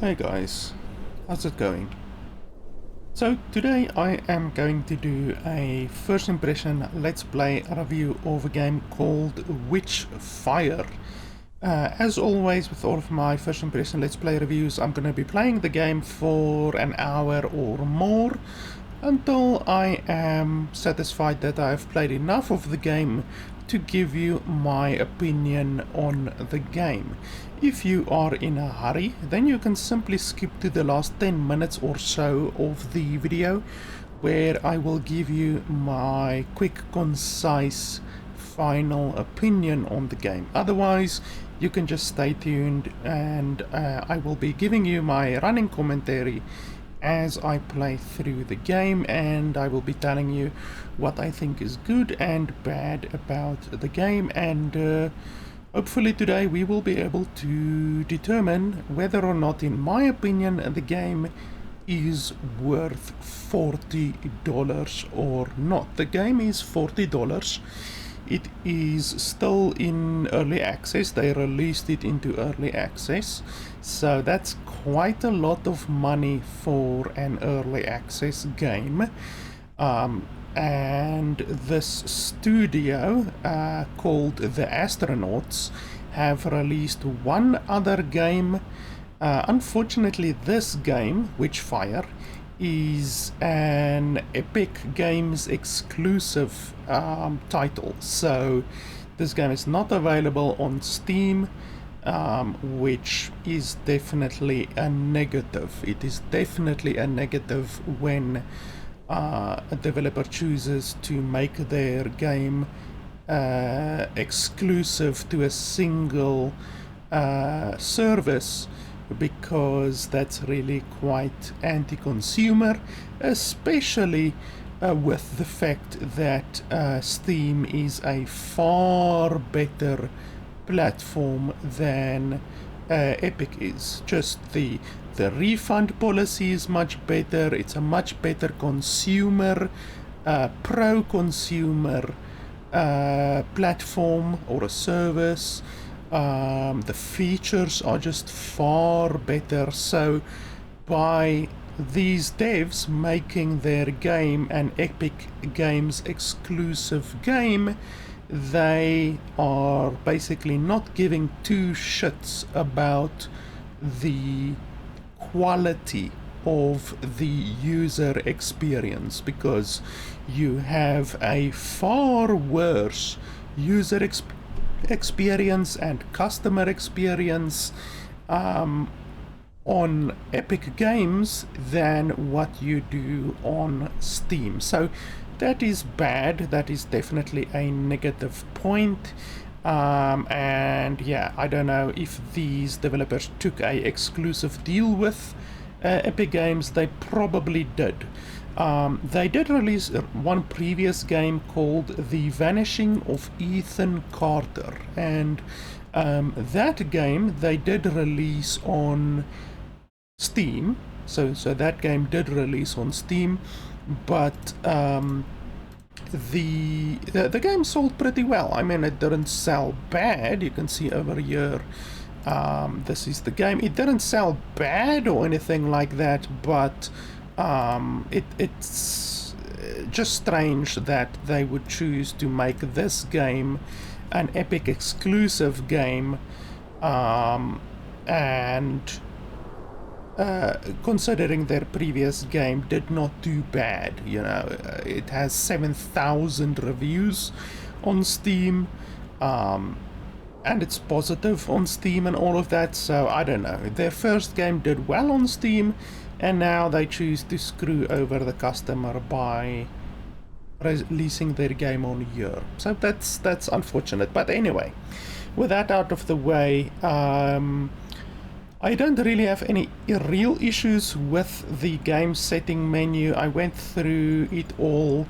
Hey guys, how's it going? So today I am going to do a first impression let's play review of a game called Witchfire. As always with all of my first impression let's play reviews, I'm going to be playing the game for an hour or more until I am satisfied that I've played enough of the game to give you my opinion on the game. If you are in a hurry, then you can simply skip to the last 10 minutes or so of the video, where I will give you my quick, concise, final opinion on the game. Otherwise, you can just stay tuned and I will be giving you my running commentary as I play through the game, and I will be telling you what I think is good and bad about the game, and hopefully today we will be able to determine whether or not, in my opinion, the game is worth $40 or not. The game is $40. It is still in early access. They released it into early access, so that's quite a lot of money for an early access game. And this studio called The Astronauts have released one other game. Unfortunately, this game, Witchfire, is an Epic Games exclusive title, so this game is not available on Steam, which is definitely a negative. It is definitely a negative when a developer chooses to make their game exclusive to a single service, because that's really quite anti-consumer, especially with the fact that Steam is a far better platform than Epic is. Just the refund policy is much better. It's a much better consumer, pro-consumer platform or a service. The features are just far better. So by these devs making their game an Epic Games exclusive game, they are basically not giving two shits about the quality of the user experience, because you have a far worse user experience and customer experience on Epic Games than what you do on Steam. So that is bad. That is definitely a negative point. And yeah, I don't know if these developers took a exclusive deal with Epic Games. They probably did. They did release one previous game called The Vanishing of Ethan Carter, and that game they did release on Steam. So that game did release on Steam, but the game sold pretty well. I mean, it didn't sell bad. You can see over here, this is the game. It didn't sell bad or anything like that, but it's just strange that they would choose to make this game an Epic exclusive game, and considering their previous game did not do bad. You know, it has 7,000 reviews on Steam, and it's positive on Steam and all of that, so I don't know. Their first game did well on Steam, and now they choose to screw over the customer by releasing their game on here. So that's unfortunate. But anyway, with that out of the way, I don't really have any real issues with the game setting menu. I went through it all.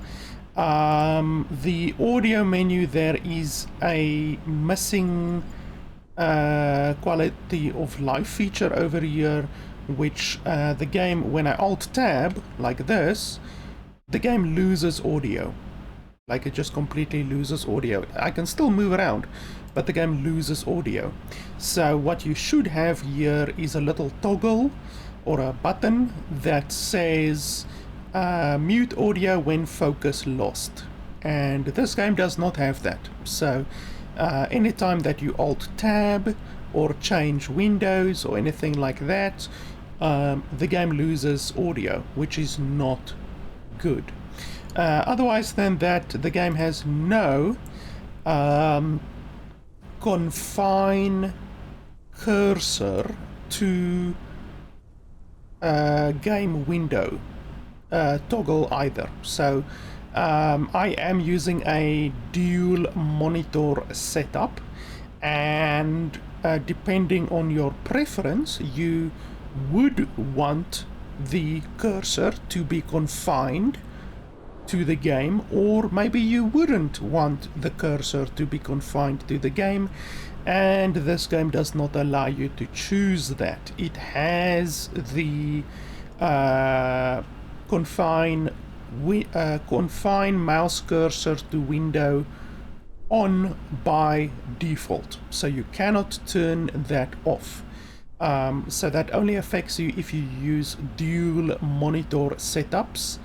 The audio menu, there is a missing quality of life feature over here, which the game, when I alt tab like this, the game loses audio. Like, it just completely loses audio. I can still move around, but the game loses audio. So what you should have here is a little toggle or a button that says mute audio when focus lost, and this game does not have that. So anytime that you alt tab or change windows or anything like that, the game loses audio, which is not good. Otherwise than that, the game has no confine cursor to game window toggle either. So I am using a dual monitor setup, and depending on your preference, you would want the cursor to be confined to the game, or maybe you wouldn't want the cursor to be confined to the game, and this game does not allow you to choose that. It has the confine mouse cursor to window on by default, so you cannot turn that off. So that only affects you if you use dual monitor setups,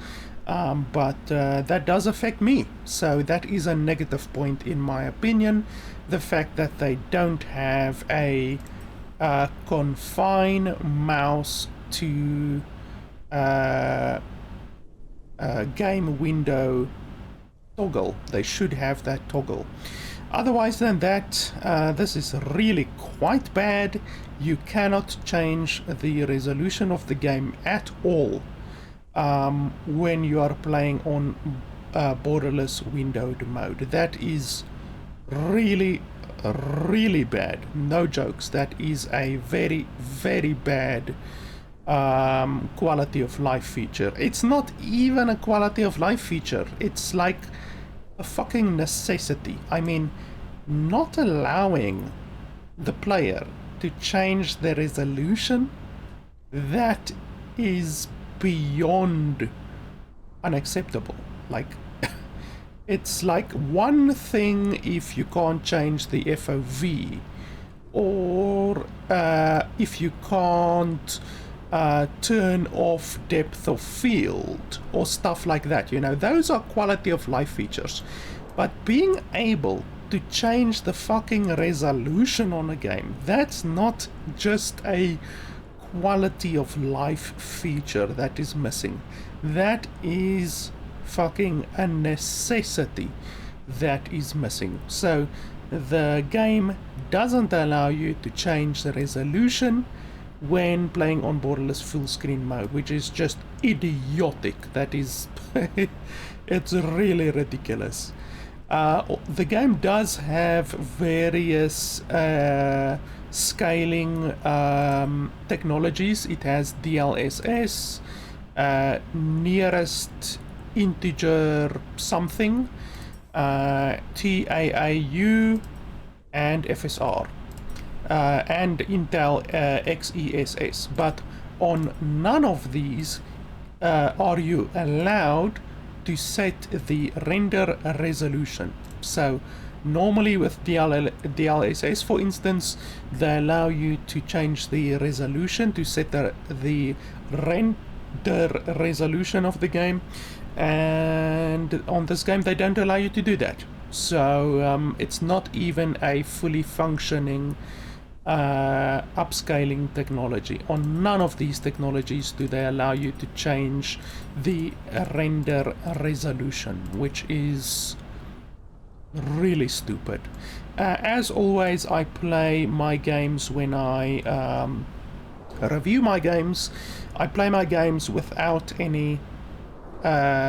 but that does affect me, so that is a negative point in my opinion, the fact that they don't have a confine mouse to game window toggle. They should have that toggle. Otherwise than that, this is really quite bad. You cannot change the resolution of the game at all when you are playing on borderless windowed mode. That is really bad. No jokes. That is a very bad quality of life feature. It's not even a quality of life feature. It's like a fucking necessity. I mean, not allowing the player to change the resolution, that is beyond unacceptable. Like, it's like one thing if you can't change the FOV, or if you can't turn off depth of field or stuff like that, you know, those are quality of life features. But being able to change the fucking resolution on a game, that's not just a quality of life feature that is missing. That is fucking a necessity that is missing. So the game doesn't allow you to change the resolution when playing on borderless full screen mode, which is just idiotic. That is it's really ridiculous. The game does have various scaling technologies. It has DLSS, nearest integer something, TAAU, and FSR, and Intel XESS. But on none of these are you allowed to set the render resolution. So normally with DLSS, for instance, they allow you to change the resolution, to set the render resolution of the game, and on this game they don't allow you to do that. So it's not even a fully functioning upscaling technology. On none of these technologies do they allow you to change the render resolution, which is really stupid. As always, I play my games when I review my games. I play my games without any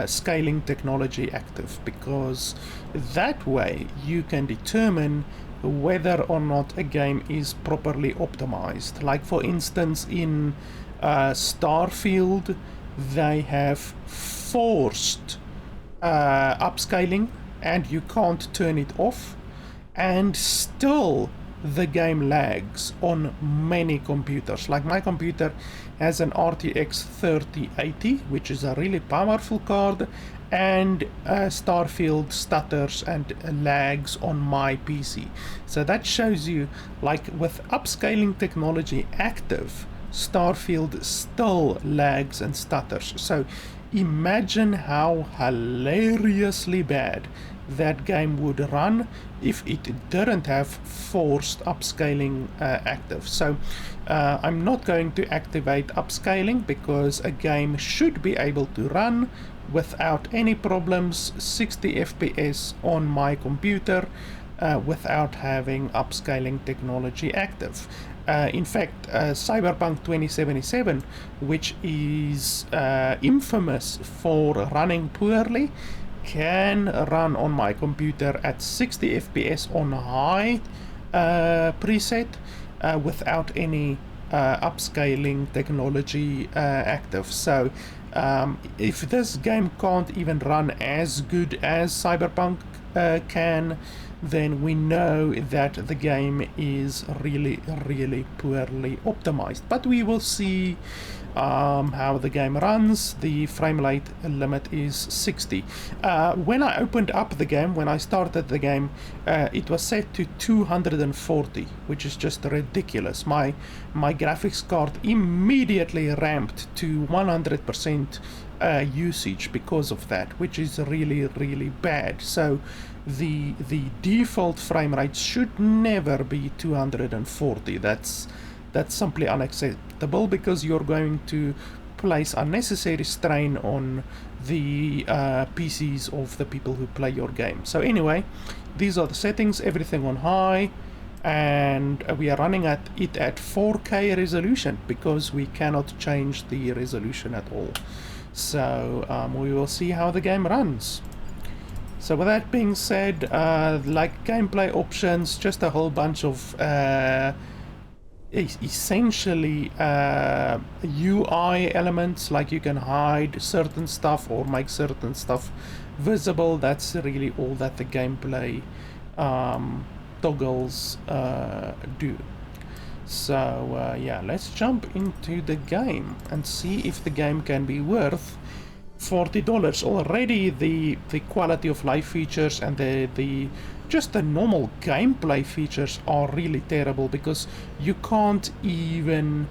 scaling technology active, because that way you can determine whether or not a game is properly optimized. Like for instance in Starfield, they have forced upscaling and you can't turn it off, and still the game lags on many computers. Like my computer has an RTX 3080, which is a really powerful card, and Starfield stutters and lags on my PC. So that shows you, like, with upscaling technology active, Starfield still lags and stutters. So imagine how hilariously bad that game would run if it didn't have forced upscaling active. So I'm not going to activate upscaling because a game should be able to run without any problems 60 FPS on my computer without having upscaling technology active. In fact, Cyberpunk 2077, which is infamous for running poorly, can run on my computer at 60 FPS on high preset without any upscaling technology active. So if this game can't even run as good as Cyberpunk can, then we know that the game is really poorly optimized. But we will see how the game runs. The frame rate limit is 60. When I opened up the game, when I started the game, it was set to 240, which is just ridiculous. My graphics card immediately ramped to 100% usage because of that, which is really bad. So the default frame rate should never be 240. That's simply unacceptable, because you're going to place unnecessary strain on the PCs of the people who play your game. So anyway, these are the settings, everything on high, and we are running it at 4K resolution because we cannot change the resolution at all. So we will see how the game runs. So with that being said, like gameplay options, just a whole bunch of essentially UI elements, like you can hide certain stuff or make certain stuff visible. That's really all that the gameplay toggles do. So yeah, let's jump into the game and see if the game can be worth $40. Already the quality of life features and the just the normal gameplay features are really terrible, because you can't even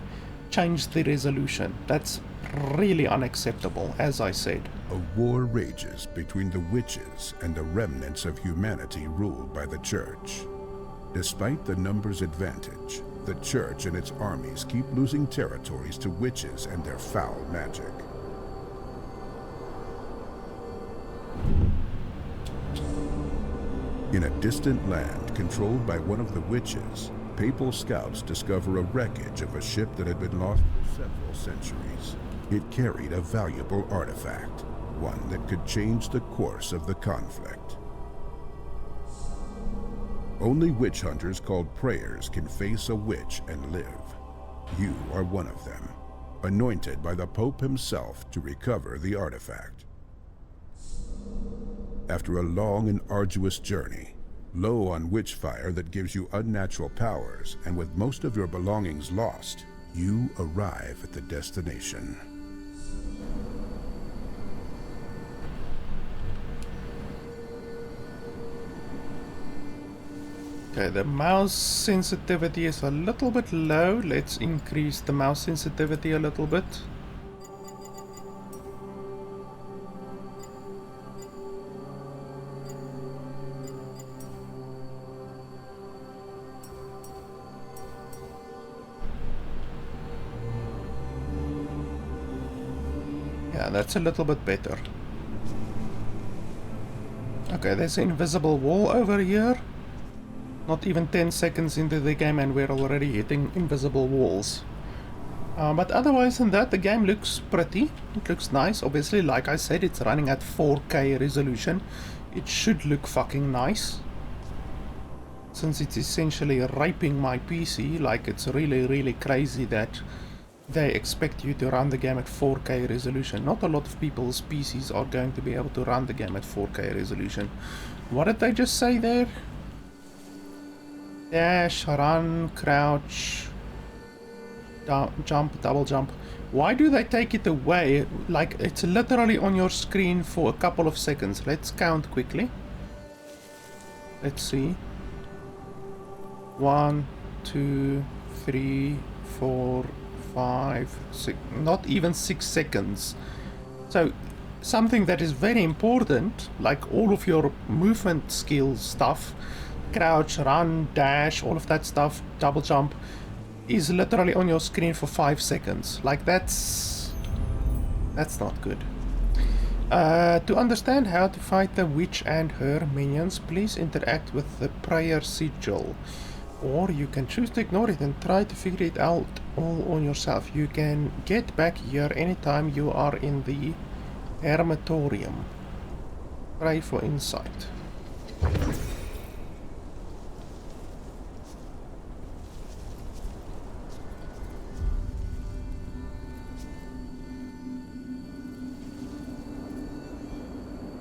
change the resolution. That's really unacceptable, as I said. A war rages between the witches and the remnants of humanity ruled by the church. Despite the numbers advantage, the church and its armies keep losing territories to witches and their foul magic. In a distant land controlled by one of the witches, papal scouts discover a wreckage of a ship that had been lost for several centuries. It carried a valuable artifact, one that could change the course of the conflict. Only witch hunters called prayers can face a witch and live. You are one of them, anointed by the Pope himself to recover the artifact. After a long and arduous journey, low on Witchfire that gives you unnatural powers, and with most of your belongings lost, you arrive at the destination. Okay, the mouse sensitivity is a little bit low. Let's increase the mouse sensitivity a little bit. Yeah, that's a little bit better. Okay, there's an invisible wall over here. Not even 10 seconds into the game and we're already hitting invisible walls. But otherwise than that, the game looks pretty. It looks nice. Obviously, like I said, it's running at 4K resolution. It should look fucking nice. Since it's essentially raping my PC, like, it's really crazy that they expect you to run the game at 4K resolution. Not a lot of people's PCs are going to be able to run the game at 4K resolution. What did they just say there? Dash, run, crouch, jump, double jump. Why do they take it away? Like, it's literally on your screen for a couple of seconds. Let's count quickly. Let's see. 1, 2, 3, 4, 5, 6. Not even 6 seconds. So, something that is very important, like all of your movement skill stuff, crouch, run, dash, all of that stuff, double jump, is literally on your screen for 5 seconds. Like, that's not good. To understand how to fight the witch and her minions, please interact with the prayer sigil, or you can choose to ignore it and try to figure it out all on yourself. You can get back here anytime you are in the Hermitorium. Pray for insight.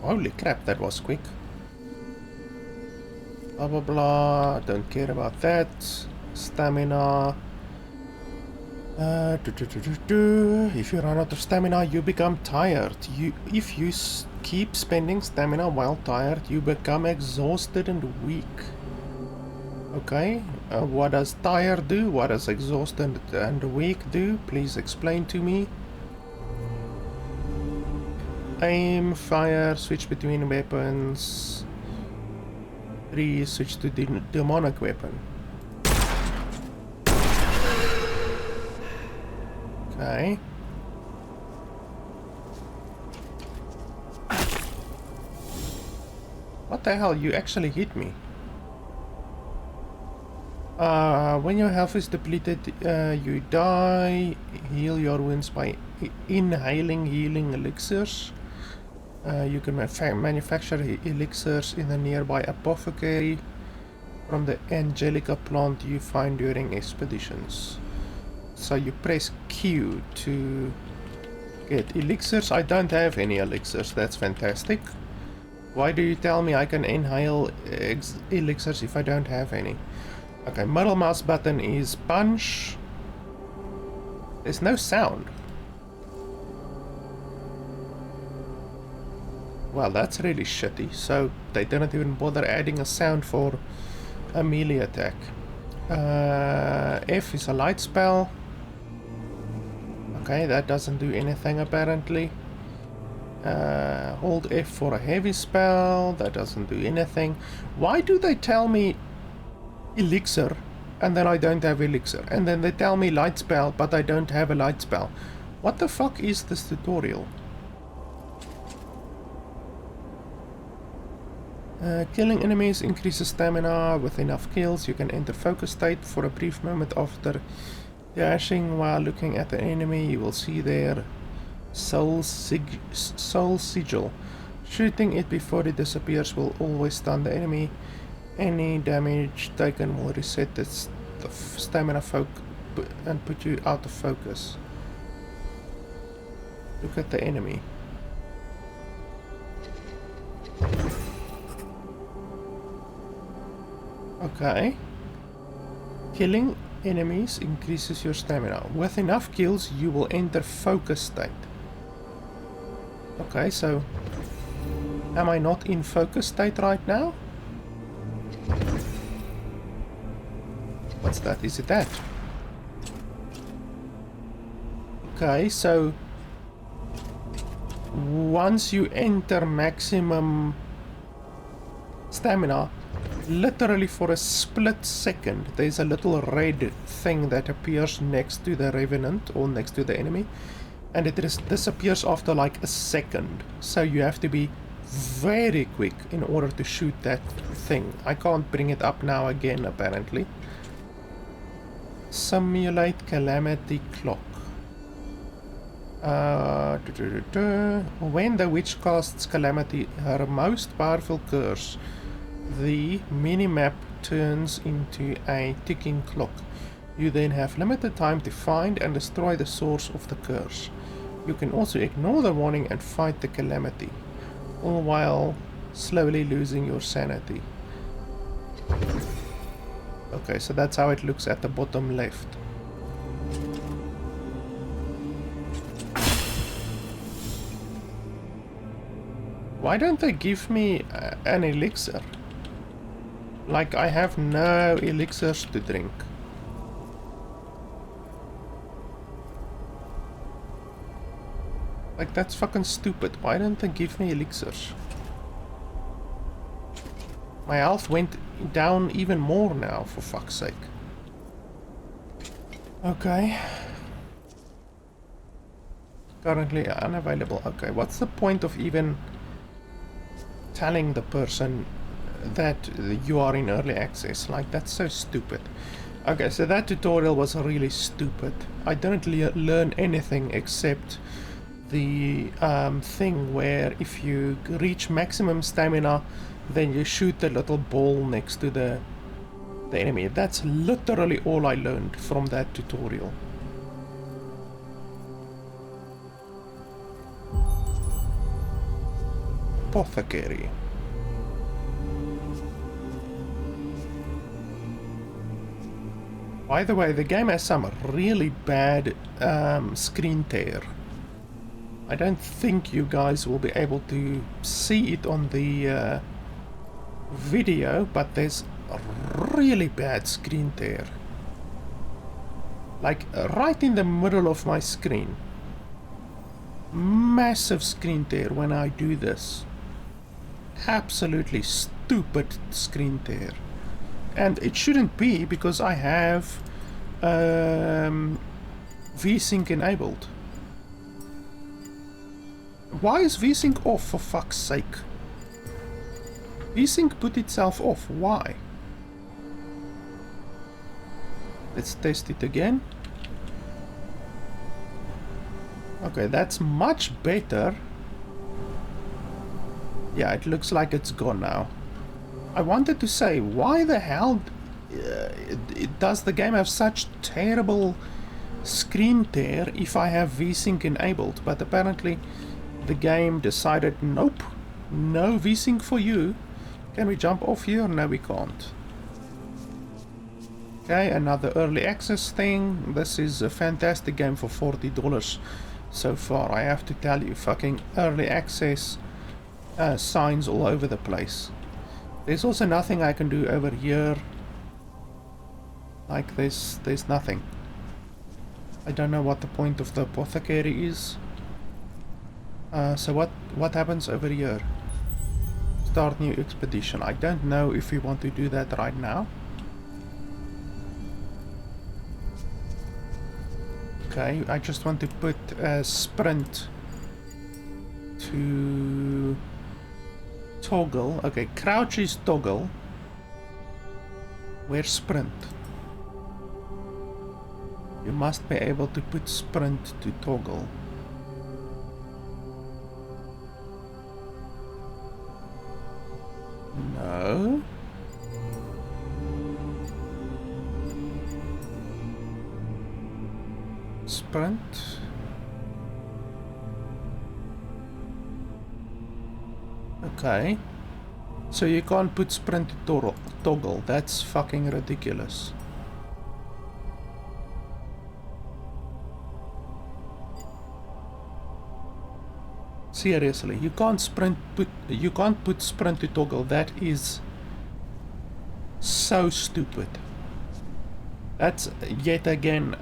Holy crap, that was quick. Blah blah blah, don't care about that. Stamina. If you run out of stamina, you become tired. If you keep spending stamina while tired, you become exhausted and weak. Okay, what does tired do? What does exhausted and weak do? Please explain to me. Aim, fire, switch between weapons. 3, switch to demonic weapon. Okay. What the hell? You actually hit me. When your health is depleted, you die. Heal your wounds by inhaling healing elixirs. You can manufacture elixirs in the nearby apothecary from the Angelica plant you find during expeditions. So you press Q to get elixirs. I don't have any elixirs, that's fantastic. Why do you tell me I can inhale elixirs if I don't have any? Okay, middle mouse button is punch. There's no sound. Well, that's really shitty. So they didn't even bother adding a sound for a melee attack. F is a light spell. Okay, that doesn't do anything apparently. Hold F for a heavy spell. That doesn't do anything. Why do they tell me elixir and then I don't have elixir? And then they tell me light spell but I don't have a light spell. What the fuck is this tutorial? Killing enemies increases stamina. With enough kills you can enter focus state for a brief moment after dashing. While looking at the enemy you will see their soul sigil. Shooting it before it disappears will always stun the enemy. Any damage taken will reset the stamina and put you out of focus. Look at the enemy. Okay. Killing enemies increases your stamina. With enough kills you will enter focus state. Okay, so am I not in focus state right now? What's that? Is it that? Okay, so once you enter maximum stamina, literally for a split second there's a little red thing that appears next to the revenant or next to the enemy, and it disappears after like a second. So you have to be very quick in order to shoot that thing. I can't bring it up now again apparently. Simulate calamity clock. When the witch casts calamity, her most powerful curse, the minimap turns into a ticking clock. You then have limited time to find and destroy the source of the curse. You can also ignore the warning and fight the calamity, all while slowly losing your sanity. Okay, so that's how it looks at the bottom left. Why don't they give me an elixir? Like, I have no elixirs to drink. Like, that's fucking stupid. Why don't they give me elixirs? My health went down even more now, for fuck's sake. Okay. Currently unavailable. Okay, what's the point of even telling the person that you are in early access? Like, that's so stupid. Okay, so that tutorial was really stupid. I didn't learn anything except the thing where if you reach maximum stamina, then you shoot the little ball next to the enemy. That's literally all I learned from that tutorial. Apothecary. By the way, the game has some really bad screen tear. I don't think you guys will be able to see it on the video, but there's a really bad screen tear. Like right in the middle of my screen. Massive screen tear when I do this. Absolutely stupid screen tear. And it shouldn't be because I have VSync enabled. Why is VSync off, for fuck's sake? VSync put itself off. Why? Let's test it again. Okay, that's much better. Yeah, it looks like it's gone now. I wanted to say, why the hell does the game have such terrible screen tear if I have VSync enabled? But apparently the game decided, nope, no VSync for you. Can we jump off here? No, we can't. Okay, another early access thing. This is a fantastic game for $40 so far. I have to tell you, fucking early access signs all over the place. There's also nothing I can do over here. Like there's nothing. I don't know what the point of the apothecary is. So what happens over here? Start new expedition. I don't know if we want to do that right now. Okay, I just want to put a sprint to toggle. Okay, crouch is toggle. Where's sprint? You must be able to put sprint to toggle. No. Sprint. Okay. So you can't put sprint to toggle. That's fucking ridiculous. Seriously, you can't put sprint to toggle. That is so stupid. That's yet again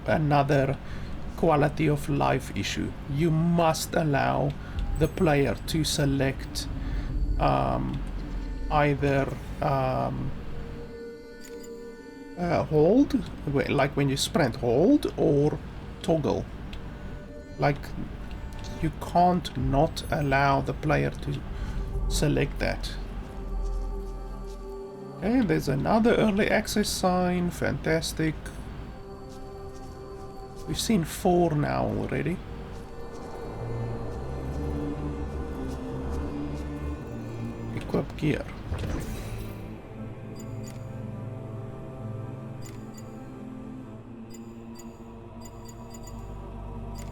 another quality of life issue. You must allow the player to select either hold, like when you sprint, hold, or toggle. Like, you can't not allow the player to select that. Okay, there's another early access sign. Fantastic. We've seen 4 now already. Equip gear.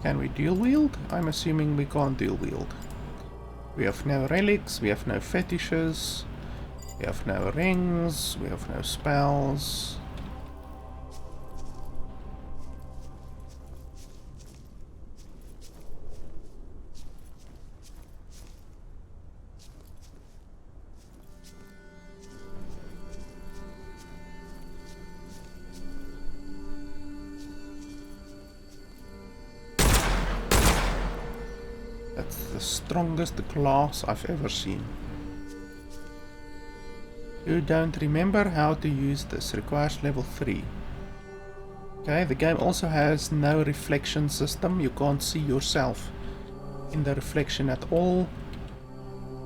Can we dual wield? I'm assuming we can't dual wield. We have no relics, we have no fetishes. We have no rings, we have no spells. That's the strongest glass I've ever seen. You don't remember how to use this. Requires level 3. Okay, the game also has no reflection system. You can't see yourself in the reflection at all.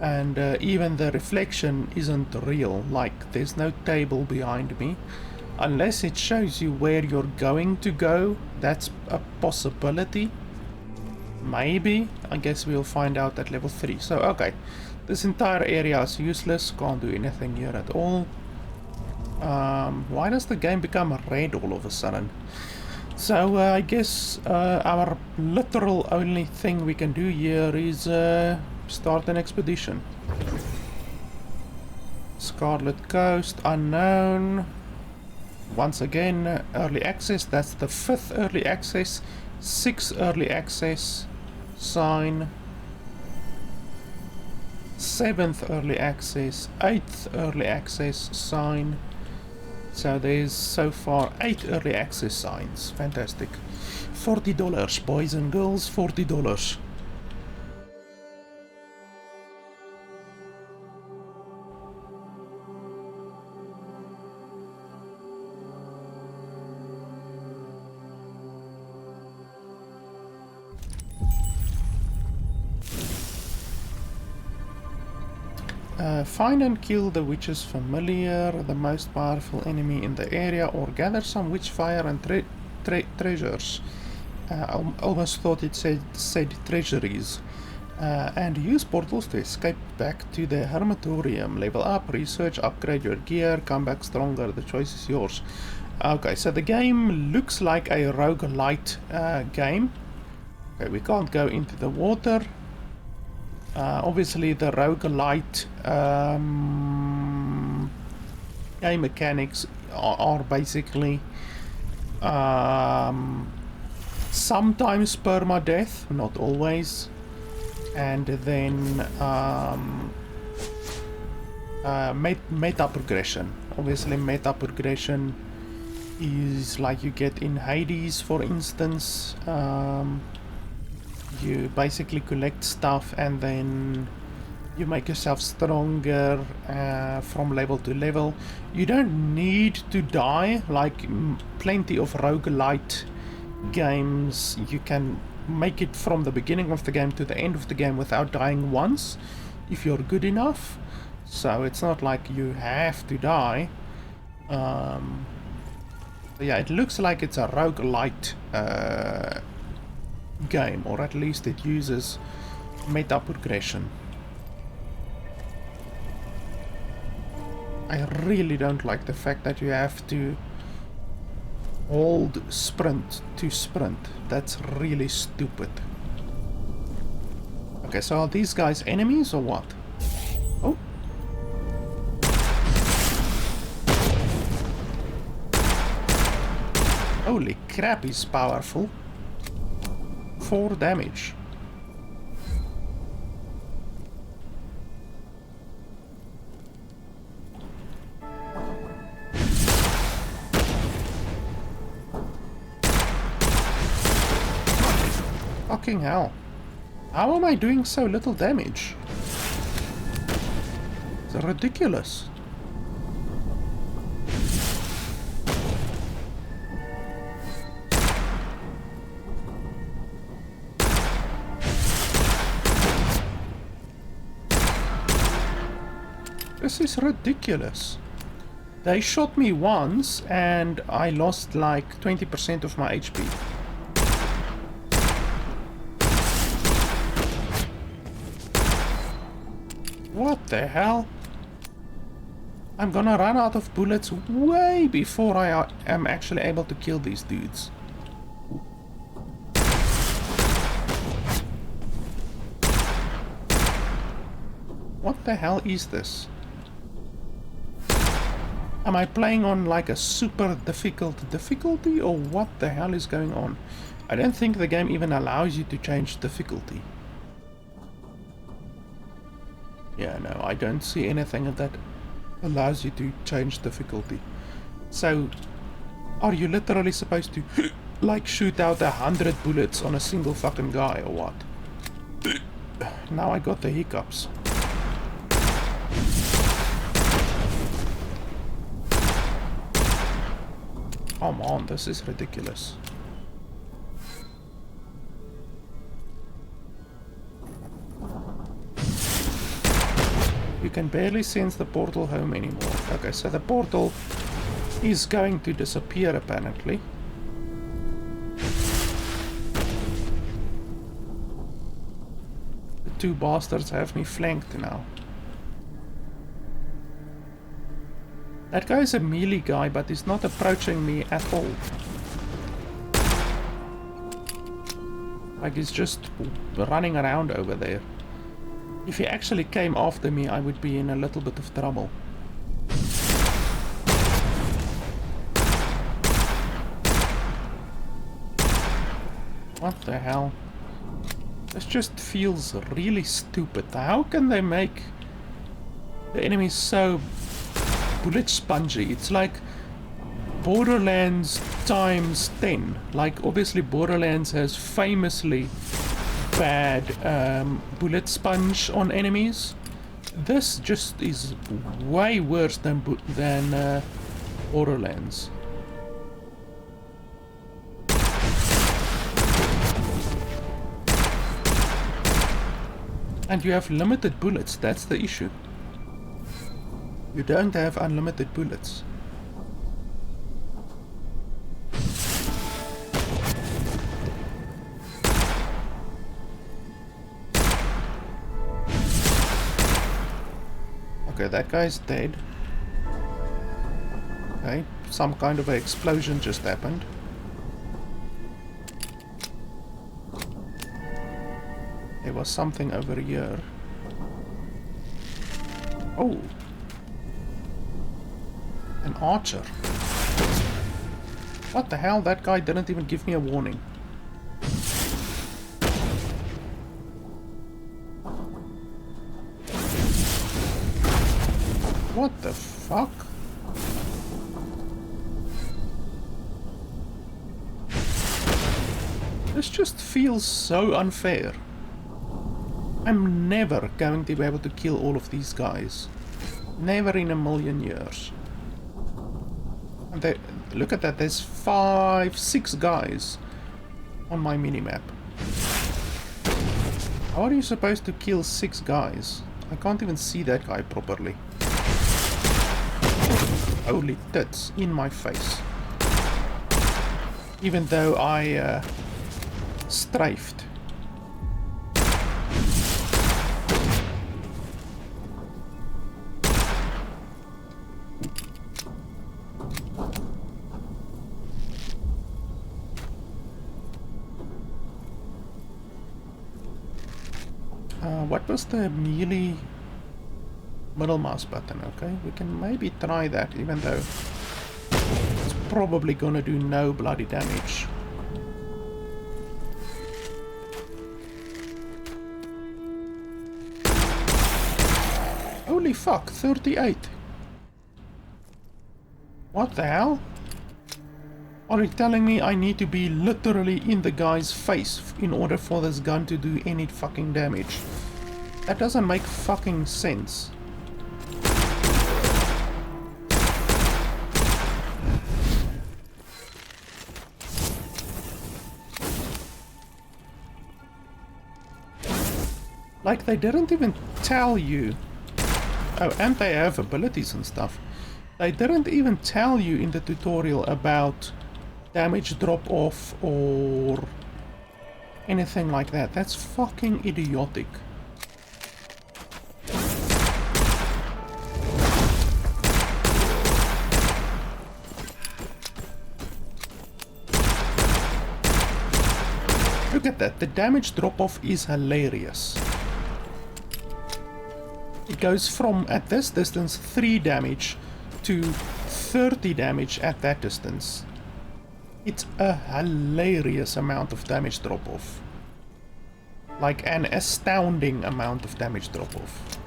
And even the reflection isn't real. Like, there's no table behind me. Unless it shows you where you're going to go. That's a possibility. Maybe. I guess we'll find out at level 3. So, okay. This entire area is useless. Can't do anything here at all. Why does the game become red all of a sudden? So, I guess our literal only thing we can do here is start an expedition. Scarlet Coast, unknown. Once again, early access. That's the 5th early access. 6th early access. Sign. 7th early access, 8th early access sign. So there's so far 8 early access signs. Fantastic. $40, boys and girls, $40. Find and kill the witch's familiar, the most powerful enemy in the area, or gather some witchfire and treasures. I almost thought it said treasuries. And use portals to escape back to the Hermitorium. Level up, research, upgrade your gear, come back stronger. The choice is yours. Okay, so the game looks like a rogue-lite game. Okay, we can't go into the water. Obviously the rogue-lite game mechanics are basically sometimes permadeath, not always, and then meta progression. Obviously meta progression is like you get in Hades, for instance. You basically collect stuff and then you make yourself stronger from level to level. You don't need to die, like plenty of roguelite games. You can make it from the beginning of the game to the end of the game without dying once, if you're good enough. So it's not like you have to die. Yeah, it looks like it's a roguelite game, or at least it uses meta progression. I really don't like the fact that you have to hold sprint to sprint. That's really stupid. Okay, so are these guys enemies or what? Oh. Holy crap, he's powerful. 4 damage. Fucking hell. How am I doing so little damage? It's ridiculous. This is ridiculous. They shot me once and I lost like 20% of my HP. What the hell? I'm gonna run out of bullets way before I am actually able to kill these dudes. What the hell is this? Am I playing on like a super difficult difficulty, or what the hell is going on? I don't think the game even allows you to change difficulty. Yeah, no, I don't see anything that allows you to change difficulty. So, are you literally supposed to like shoot out 100 bullets on a single fucking guy, or what? Now I got the hiccups. Come on, this is ridiculous. You can barely sense the portal home anymore. Okay, so the portal is going to disappear apparently. The two bastards have me flanked now. That guy is a melee guy, but he's not approaching me at all. Like he's just running around over there. If he actually came after me, I would be in a little bit of trouble. What the hell? This just feels really stupid. How can they make the enemies so bullet spongy? It's like Borderlands times 10. Like, obviously Borderlands has famously bad bullet sponge on enemies. This just is way worse than Borderlands. And you have limited bullets, that's the issue. You don't have unlimited bullets. Okay, that guy's dead. Okay, some kind of an explosion just happened. There was something over here. Oh! An archer. What the hell? That guy didn't even give me a warning. What the fuck? This just feels so unfair. I'm never going to be able to kill all of these guys. Never in a million years. And they, look at that, there's 6 guys on my minimap. How are you supposed to kill 6 guys? I can't even see that guy properly. Holy tits, in my face. Even though I strafed. What was the melee middle mouse button? Okay, we can maybe try that, even though it's probably gonna do no bloody damage. Holy fuck, 38. What the hell? Are you telling me I need to be literally in the guy's face in order for this gun to do any fucking damage? That doesn't make fucking sense. Like, they didn't even tell you. Oh, and they have abilities and stuff. They didn't even tell you in the tutorial about damage drop off or anything like that. That's fucking idiotic. Look at that, the damage drop off is hilarious. It goes from, at this distance, 3 damage to 30 damage at that distance. It's a hilarious amount of damage drop-off. Like an astounding amount of damage drop-off.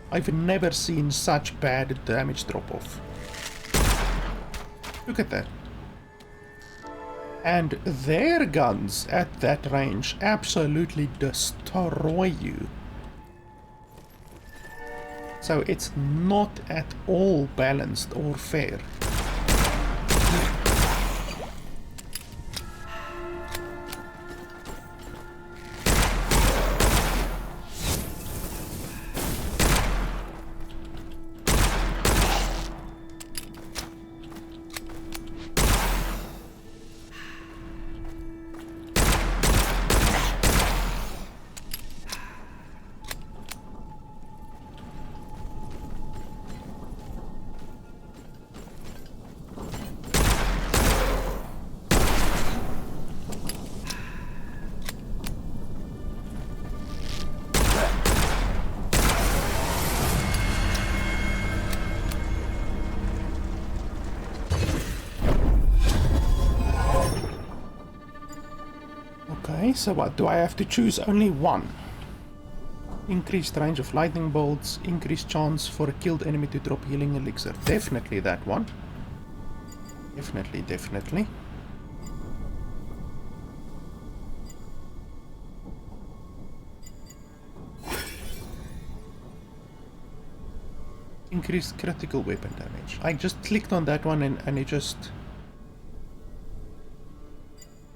I've never seen such bad damage drop-off. Look at that. And their guns at that range absolutely destroy you. So it's not at all balanced or fair. Okay, so what? Do I have to choose only one? Increased range of lightning bolts, increased chance for a killed enemy to drop healing elixir. Definitely that one. Definitely, definitely. Increased critical weapon damage. I just clicked on that one and it just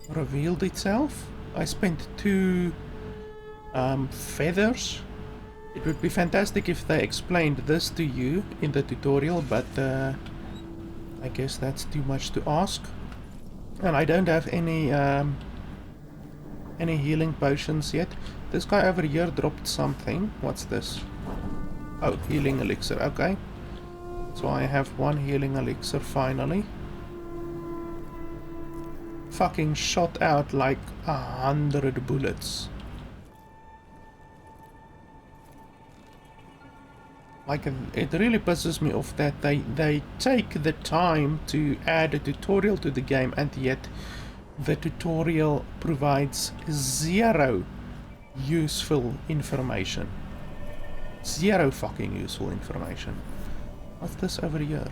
revealed itself. I spent 2 feathers. It would be fantastic if they explained this to you in the tutorial, but I guess that's too much to ask. And I don't have any healing potions yet. This guy over here dropped something. What's this? Oh, healing elixir. Okay. So I have 1 healing elixir finally. Fucking shot out like 100 bullets. Like, it really pisses me off that they take the time to add a tutorial to the game, and yet the tutorial provides 0 useful information. 0 fucking useful information. What's this over here?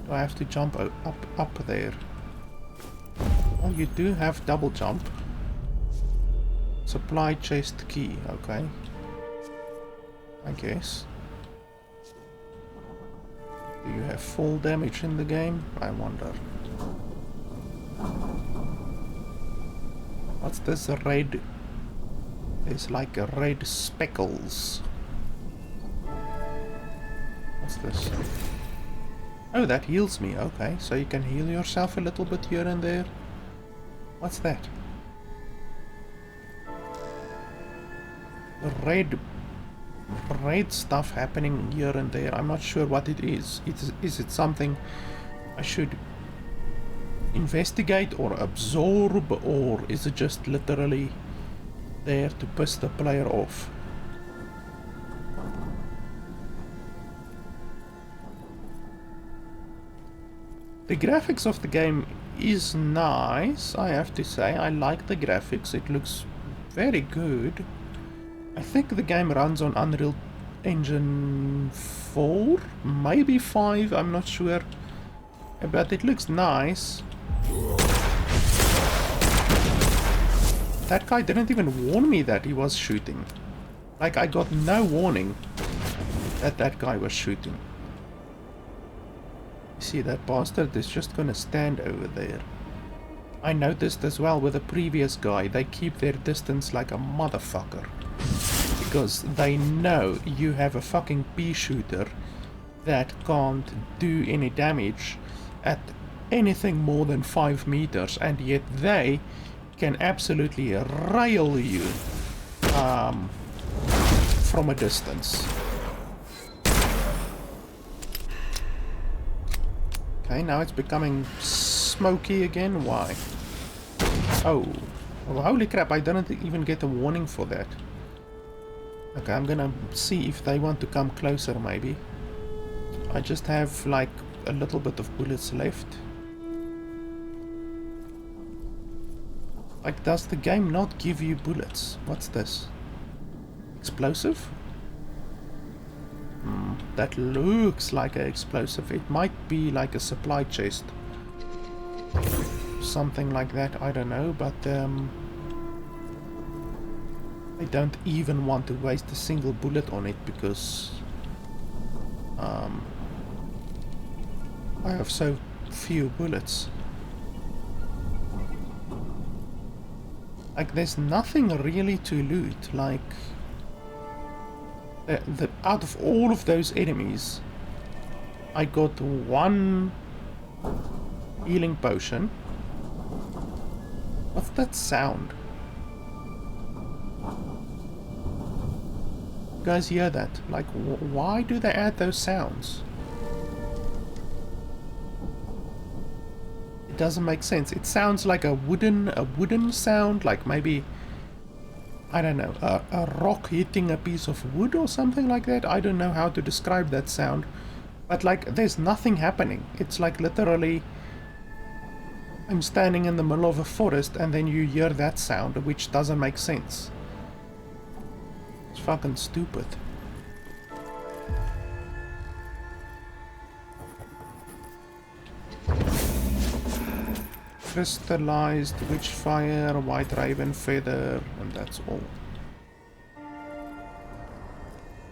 Do I have to jump up there? Well, you do have double jump. Supply chest key, okay. I guess. Do you have full damage in the game? I wonder. What's this red? There's like a red speckles. What's this? Oh, that heals me. Okay, so you can heal yourself a little bit here and there. What's that? Red stuff happening here and there. I'm not sure what it is. Is it something I should investigate or absorb, or is it just literally there to piss the player off? The graphics of the game is nice, I have to say. I like the graphics. It looks very good. I think the game runs on Unreal Engine 4, maybe 5, I'm not sure. But it looks nice. That guy didn't even warn me that he was shooting. Like, I got no warning that that guy was shooting. See, that bastard is just gonna stand over there. I noticed as well with the previous guy, they keep their distance like a motherfucker. Because they know you have a fucking pea shooter that can't do any damage at anything more than 5 meters, and yet they can absolutely rail you from a distance. Okay, now it's becoming smoky again. Why? Oh. Oh, holy crap, I didn't even get a warning for that. Okay, I'm gonna see if they want to come closer, maybe. I just have, like, a little bit of bullets left. Like, does the game not give you bullets? What's this? Explosive? That looks like an explosive. It might be like a supply chest. Something like that, I don't know, but I don't even want to waste a single bullet on it because I have so few bullets. Like, there's nothing really to loot. Like, out of all of those enemies, I got one healing potion. What's that sound? You guys hear that? Like, why do they add those sounds? It doesn't make sense. It sounds like a wooden sound, like maybe, I don't know, a rock hitting a piece of wood or something like that. I don't know how to describe that sound, but like, there's nothing happening. It's like literally I'm standing in the middle of a forest and then you hear that sound, which doesn't make sense. It's fucking stupid. Crystallized Witchfire, White Raven Feather, and that's all.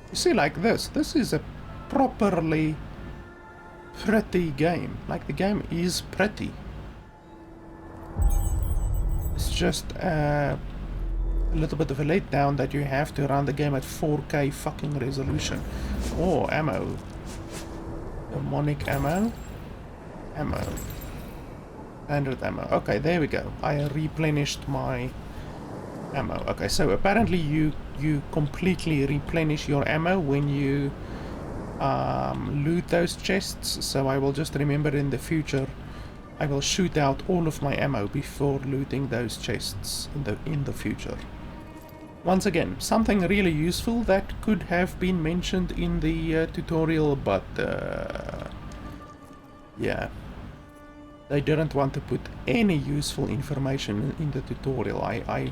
You see, like this is a properly pretty game. Like, the game is pretty. It's just a little bit of a letdown that you have to run the game at 4K fucking resolution. Oh, ammo. Demonic ammo. Ammo. Standard ammo. Okay, there we go. I replenished my ammo. Okay, so apparently you completely replenish your ammo when you loot those chests. So I will just remember in the future, I will shoot out all of my ammo before looting those chests in the future. Once again, something really useful that could have been mentioned in the tutorial, but yeah. They didn't want to put any useful information in the tutorial. I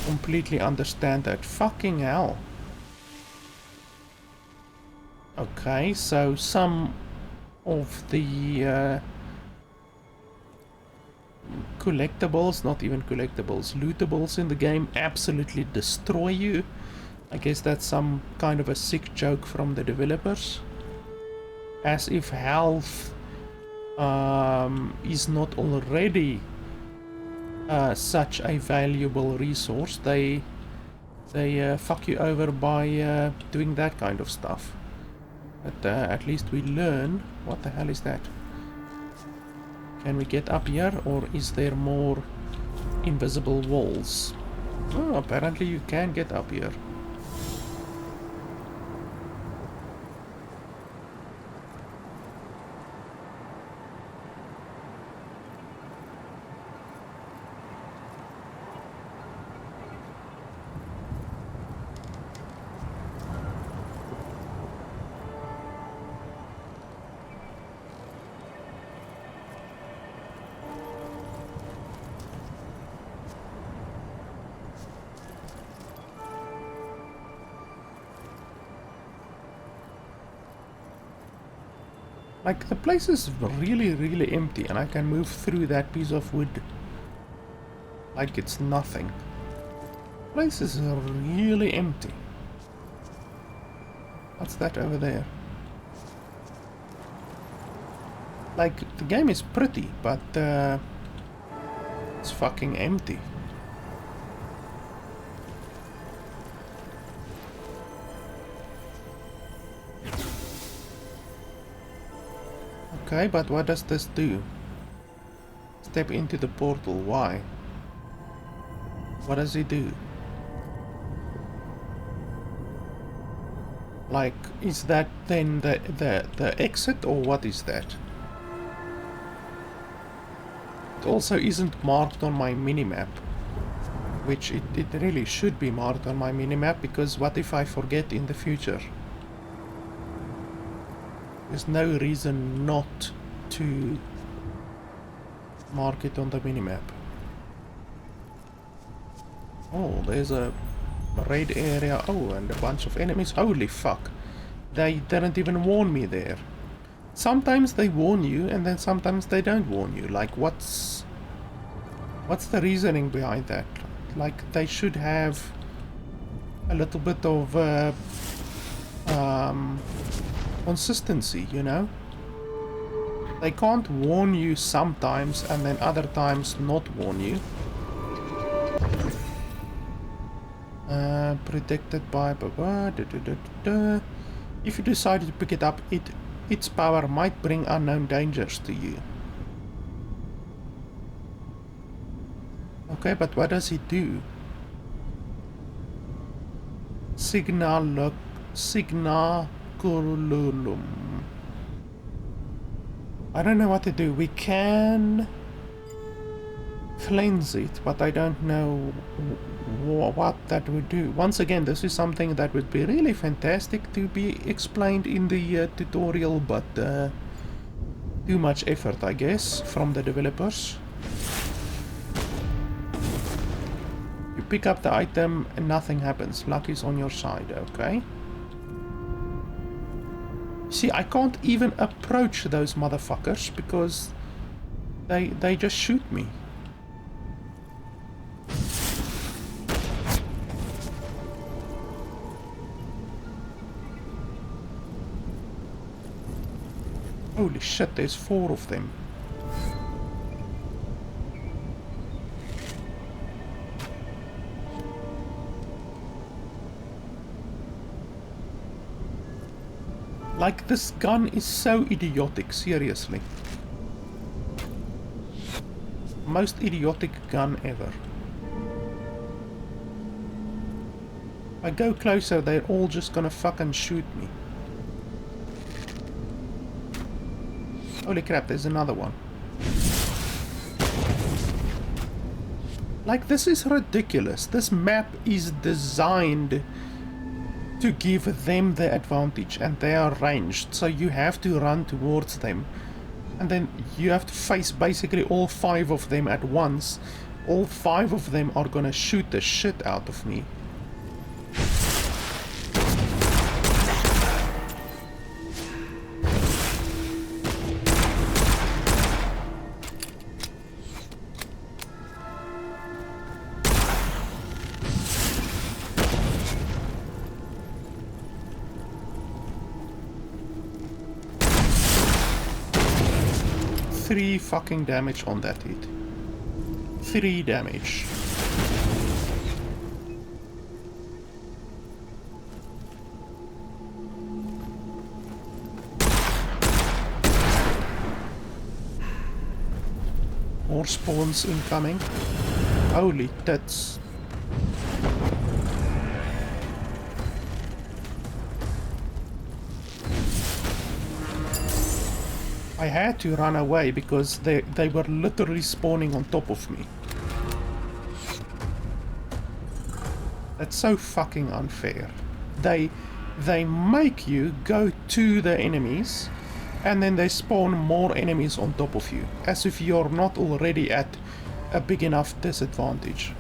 completely understand that. Fucking hell. Okay, so some of the collectibles, not even collectibles, lootables in the game absolutely destroy you. I guess that's some kind of a sick joke from the developers. As if health is not already such a valuable resource. They fuck you over by doing that kind of stuff. But at least we learn. What the hell is that? Can we get up here, or is there more invisible walls? Oh, apparently you can get up here. Like, the place is really empty, and I can move through that piece of wood like it's nothing. The place is really empty. What's that over there? Like, the game is pretty, but it's fucking empty. Okay, but what does this do? Step into the portal. Why? What does it do? Like, is that then the exit, or what is that? It also isn't marked on my minimap, which it really should be marked on my minimap, because what if I forget in the future? There's no reason not to mark it on the minimap. Oh, there's a raid area. Oh, and a bunch of enemies. Holy fuck. They didn't even warn me there. Sometimes they warn you, and then sometimes they don't warn you. Like, what's the reasoning behind that? Like, they should have a little bit of consistency, you know? They can't warn you sometimes and then other times not warn you. Protected by... If you decide to pick it up, its power might bring unknown dangers to you. Okay, but what does it do? Signaculum. I don't know what to do. We can cleanse it, but I don't know what that would do. Once again, this is something that would be really fantastic to be explained in the tutorial, but too much effort, I guess, from the developers. You pick up the item and nothing happens. Luck is on your side, okay? See, I can't even approach those motherfuckers because they just shoot me. Holy shit, there's 4 of them. Like, this gun is so idiotic, seriously. Most idiotic gun ever. If I go closer, they're all just gonna fucking shoot me. Holy crap, there's another one. Like, this is ridiculous. This map is designed to give them the advantage, and they are ranged, so you have to run towards them. And then you have to face basically all 5 of them at once. All 5 of them are gonna shoot the shit out of me. Three fucking damage on that hit. 3 damage. More spawns incoming. Holy tits. I had to run away because they were literally spawning on top of me. That's so fucking unfair. They make you go to the enemies and then they spawn more enemies on top of you, as if you're not already at a big enough disadvantage.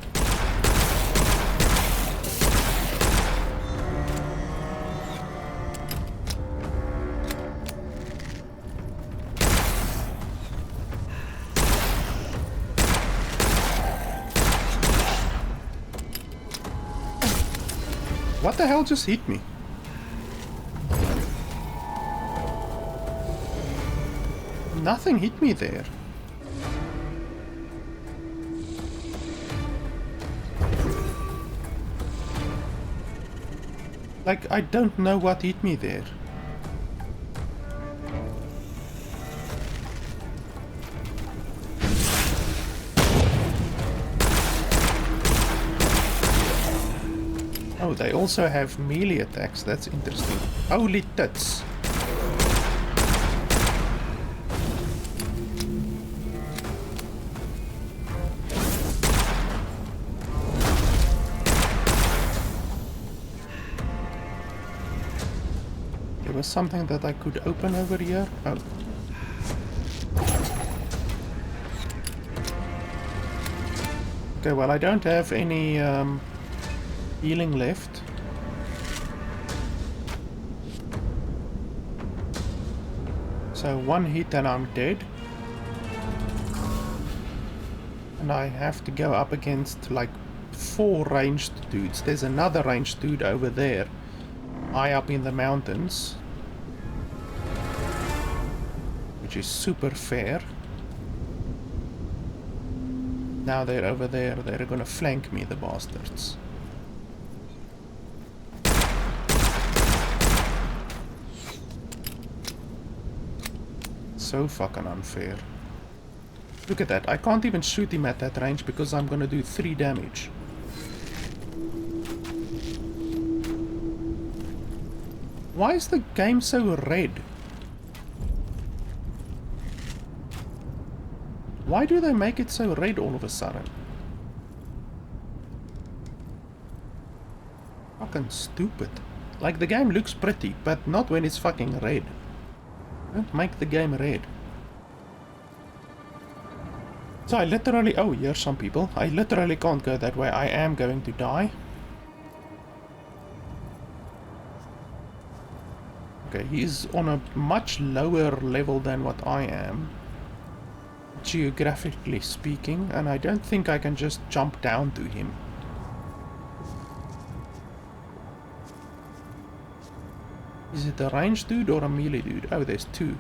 What the hell just hit me? Nothing hit me there. Like, I don't know what hit me there. Oh, they also have melee attacks. That's interesting. Holy tits. there was something that I could open over here. Oh. Okay, well, I don't have any healing left. So one hit and I'm dead. And I have to go up against like 4 ranged dudes. There's another ranged dude over there, high up in the mountains, which is super fair. Now they're over there, they're gonna flank me, the bastards. So fucking unfair. Look at that, I can't even shoot him at that range because I'm gonna do 3 damage. Why is the game so red? Why do they make it so red all of a sudden? Fucking stupid. Like, the game looks pretty, but not when it's fucking red. Don't make the game red. So I literally... Oh, here's some people. I literally can't go that way. I am going to die. Okay, he's on a much lower level than what I am, geographically speaking, and I don't think I can just jump down to him. Is it a ranged dude or a melee dude? Oh, there's 2.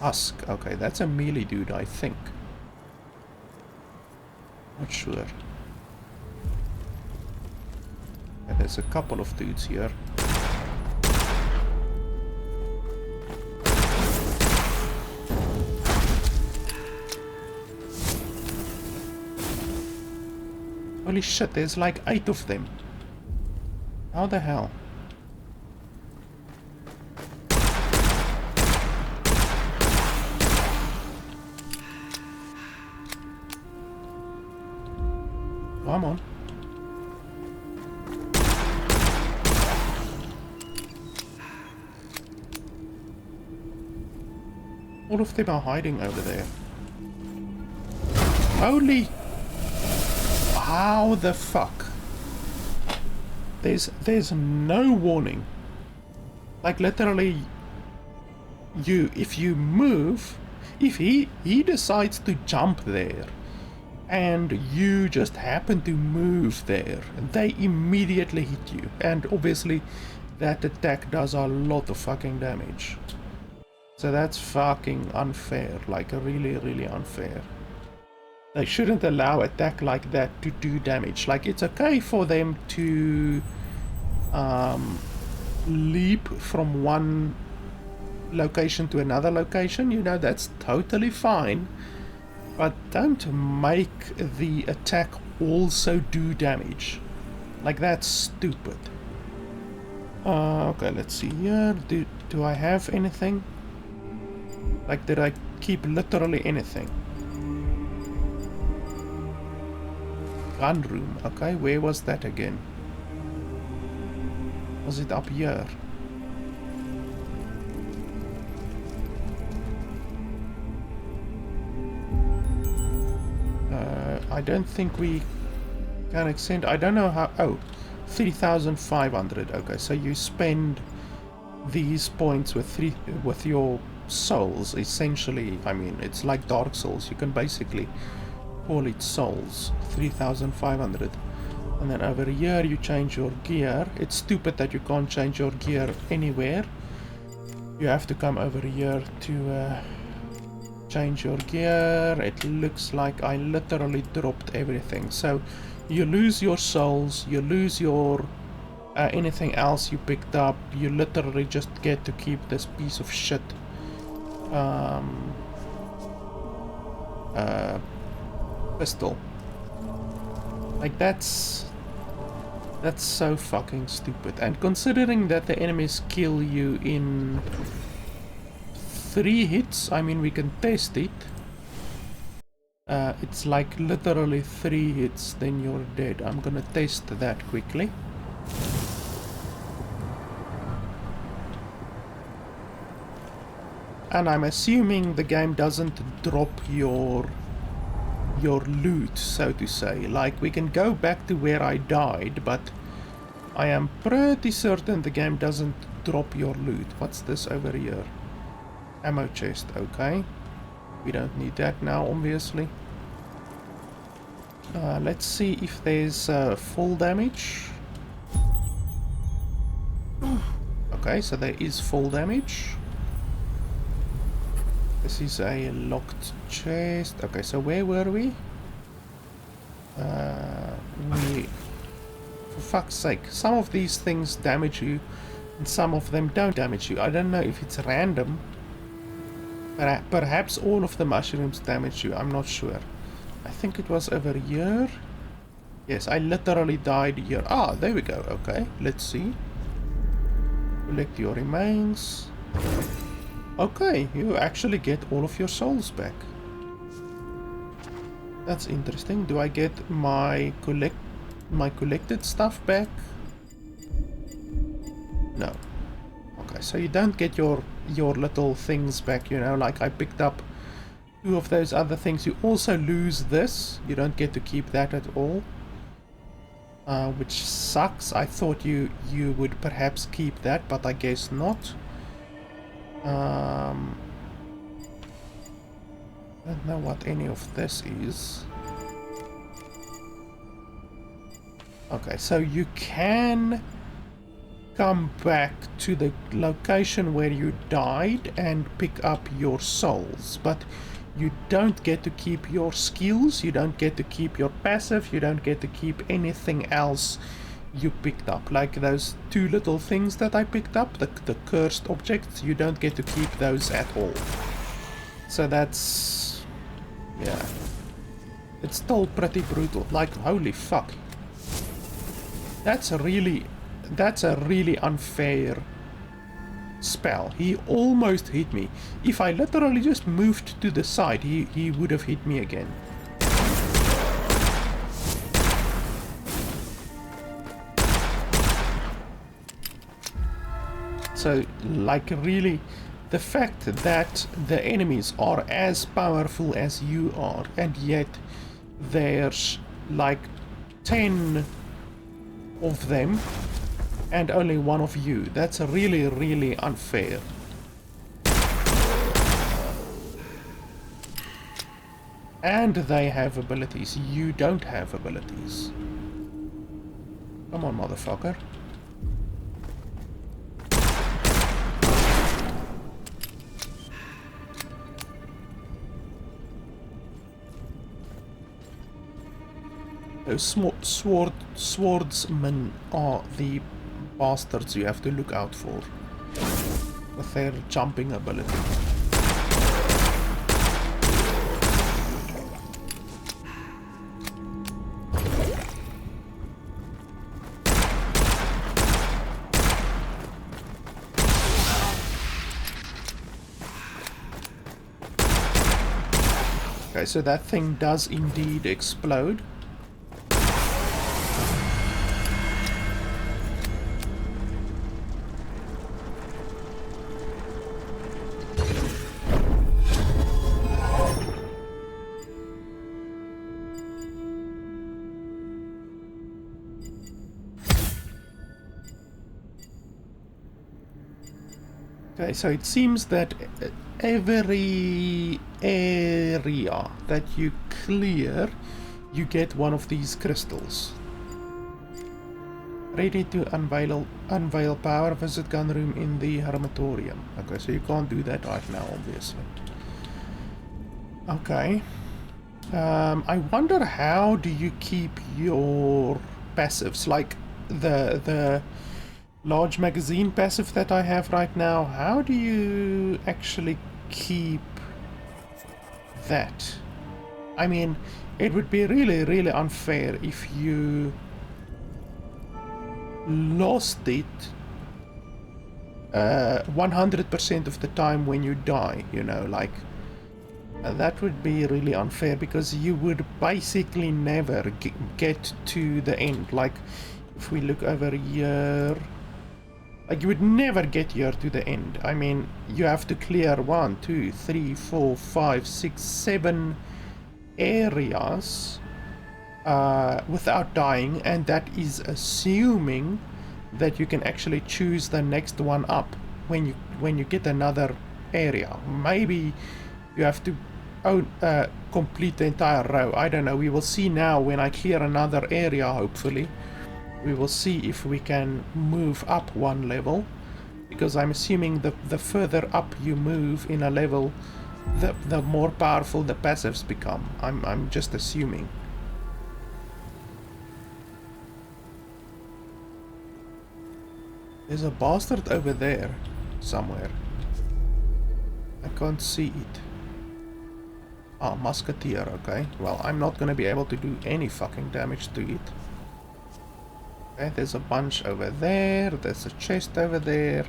Husk. Okay, that's a melee dude, I think. Not sure. Yeah, there's a couple of dudes here. Holy shit, there's like 8 of them. How the hell? Come on. All of them are hiding over there. Holy... How the fuck? There's no warning. Like, literally, if you move, if he decides to jump there, and you just happen to move there, they immediately hit you. And obviously, that attack does a lot of fucking damage. So that's fucking unfair, like really, really unfair. They shouldn't allow attack like that to do damage. Like, it's okay for them to leap from one location to another location, you know, that's totally fine. But don't make the attack also do damage. Like, that's stupid. Okay, let's see here. Do I have anything? Like, did I keep literally anything? Gun room. Okay, where was that again? Was it up here? I don't think we can extend. I don't know how. Oh, 3,500. Okay, so you spend these points with your souls. Essentially, I mean, it's like Dark Souls. You can basically call it souls. 3,500. And then over here you change your gear. It's stupid that you can't change your gear anywhere. You have to come over here to change your gear. It looks like I literally dropped everything. So you lose your souls, you lose your anything else you picked up. You literally just get to keep this piece of shit pistol. Like, that's so fucking stupid. And considering that the enemies kill you in 3 hits, I mean, we can test it. It's like literally 3 hits, then you're dead. I'm gonna test that quickly. And I'm assuming the game doesn't drop your loot, so to say. Like, we can go back to where I died, but I am pretty certain the game doesn't drop your loot. What's this over here? Ammo chest, okay. We don't need that now, obviously. Let's see if there's full damage. Okay, so there is full damage. This is a locked chest. Okay, so where were we? For fuck's sake, some of these things damage you and some of them don't damage you. I don't know if it's random. Perhaps all of the mushrooms damage you, I'm not sure. I think it was over here. Yes, I literally died here. Ah, there we go. Okay, let's see. Collect your remains. Okay, you actually get all of your souls back. That's interesting. Do I get my collected stuff back? No. Okay, so you don't get your little things back, you know, like I picked up 2 of those other things. You also lose this. You don't get to keep that at all. Which sucks. I thought you would perhaps keep that, but I guess not. I don't know what any of this is. Okay, so you can come back to the location where you died and pick up your souls, but you don't get to keep your skills, you don't get to keep your passive, you don't get to keep anything else you picked up. Like those 2 little things that I picked up, the cursed objects, you don't get to keep those at all. So that's... yeah. It's still pretty brutal. Like, holy fuck. That's a really unfair spell. He almost hit me. If I literally just moved to the side, he would have hit me again. So, like, really, the fact that the enemies are as powerful as you are, and yet there's like 10 of them and only 1 of you, that's really, really unfair. And they have abilities. You don't have abilities. Come on, motherfucker. Those swordsmen are the bastards you have to look out for with their jumping ability. Okay, so that thing does indeed explode. Okay, so it seems that every area that you clear, you get one of these crystals. Ready to unveil power, visit gun room in the Hermitorium. Okay, so you can't do that right now, obviously. Okay. I wonder, how do you keep your passives? Like the large magazine passive that I have right now, how do you actually keep that? I mean, it would be really, really unfair if you lost it 100% of the time when you die, you know, like that would be really unfair, because you would basically never get to the end. Like, if we look over here, Like, you would never get here to the end. I mean, you have to clear 1, 2, 3, 4, 5, 6, 7 areas without dying, and that is assuming that you can actually choose the next one up when you get another area. Maybe you have to complete the entire row. I don't know. We will see now when I clear another area, hopefully. We will see if we can move up one level, because I'm assuming the further up you move in a level, the more powerful the passives become. I'm just assuming. There's a bastard over there somewhere. I can't see it. Ah, musketeer, okay. Well, I'm not gonna be able to do any fucking damage to it. Okay, there's a bunch over there. There's a chest over there.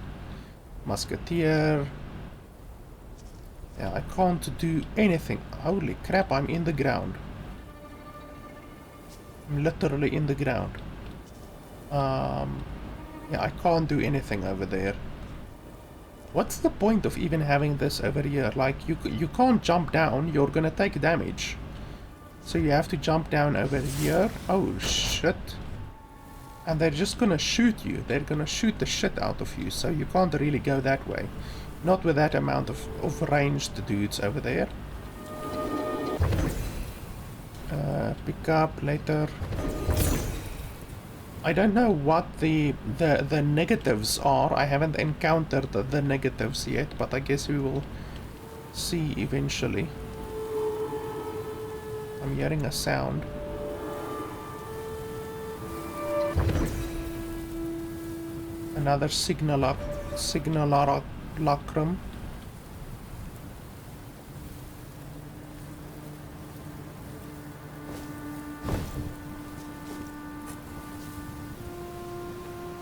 Musketeer. Yeah, I can't do anything. Holy crap, I'm in the ground. I'm literally in the ground. Yeah, I can't do anything over there. What's the point of even having this over here? Like, you can't jump down, you're gonna take damage. So you have to jump down over here. Oh, shit. And they're just gonna shoot you. They're gonna shoot the shit out of you, so you can't really go that way. Not with that amount of ranged dudes over there. Pick up later. I don't know what the negatives are. I haven't encountered the negatives yet, but I guess we will see eventually. I'm hearing a sound. Another signalacrum.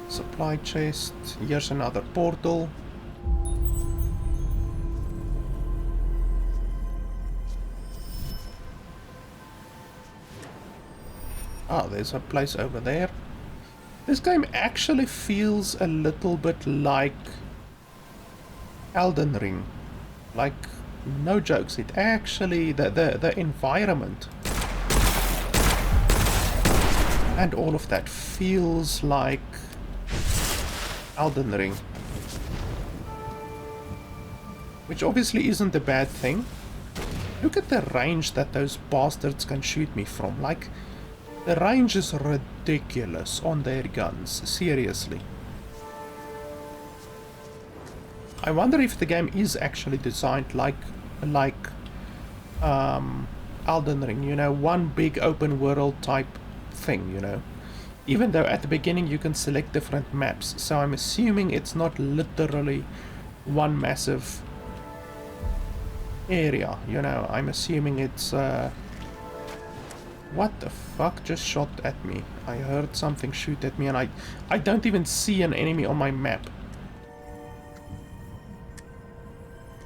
Supply chest. Here's another portal. Ah, there's a place over there. This game actually feels a little bit like Elden Ring. Like, no jokes, it actually, the environment and all of that feels like Elden Ring. Which obviously isn't a bad thing. Look at the range that those bastards can shoot me from. Like, the range is ridiculous on their guns, seriously. I wonder if the game is actually designed like Elden Ring, you know, one big open world type thing, you know. Even though at the beginning you can select different maps, so I'm assuming it's not literally one massive area, you know. I'm assuming it's what the fuck just shot at me? I heard something shoot at me and I don't even see an enemy on my map.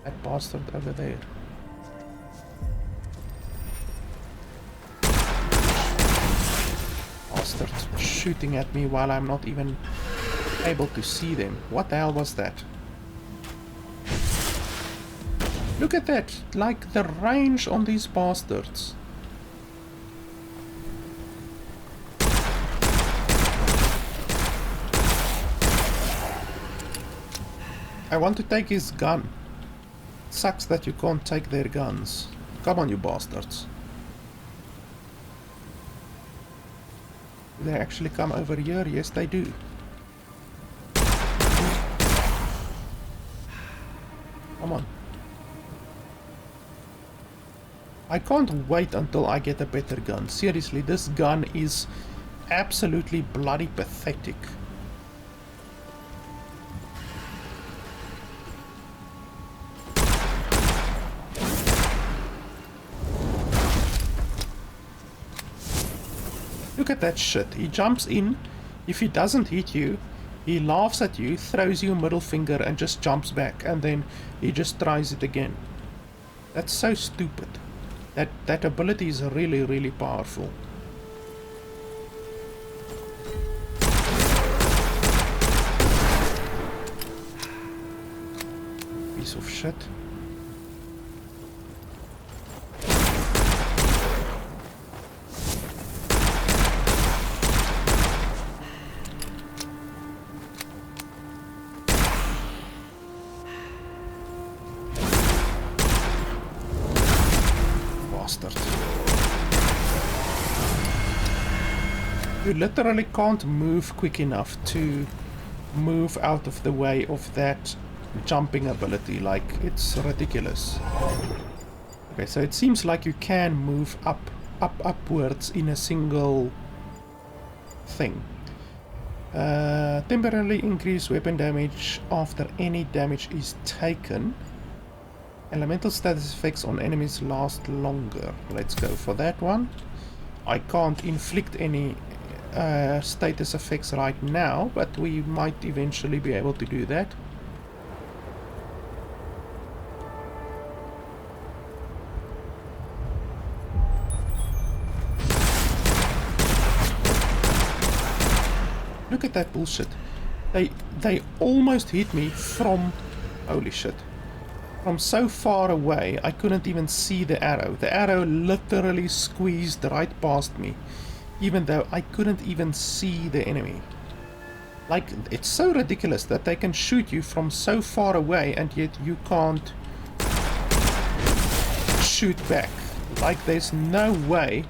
That bastard over there. Bastard shooting at me while I'm not even able to see them. What the hell was that? Look at that! Like, the range on these bastards. I want to take his gun. Sucks that you can't take their guns. Come on, you bastards. Do they actually come over here? Yes, they do. Come on. I can't wait until I get a better gun. Seriously, this gun is absolutely bloody pathetic. Look at that shit. He jumps in. If he doesn't hit you, he laughs at you, throws you a middle finger and just jumps back, and then he just tries it again. That's so stupid. That ability is really, really powerful. Piece of shit. Bastard. You literally can't move quick enough to move out of the way of that jumping ability. Like, it's ridiculous. Okay, so it seems like you can move upwards in a single thing. Temporarily increase weapon damage after any damage is taken. Elemental status effects on enemies last longer. Let's go for that one. I can't inflict any status effects right now, but we might eventually be able to do that. Look at that bullshit. They almost hit me from... Holy shit. From so far away, I couldn't even see the arrow. The arrow literally squeezed right past me, even though I couldn't even see the enemy. Like, it's so ridiculous that they can shoot you from so far away and yet you can't shoot back. Like, there's no way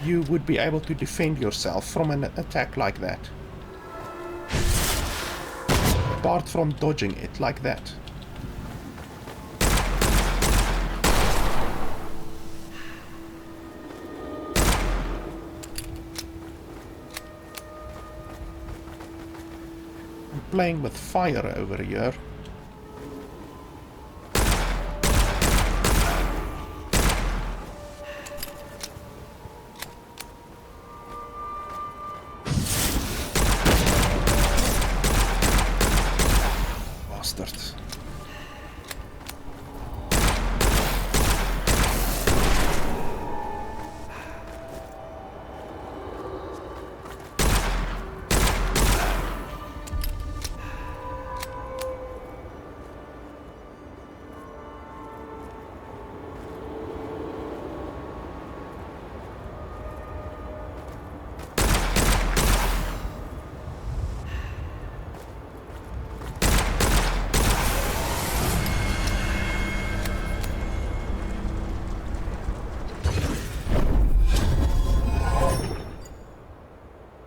you would be able to defend yourself from an attack like that. Apart from dodging it like that. I'm playing with fire over here.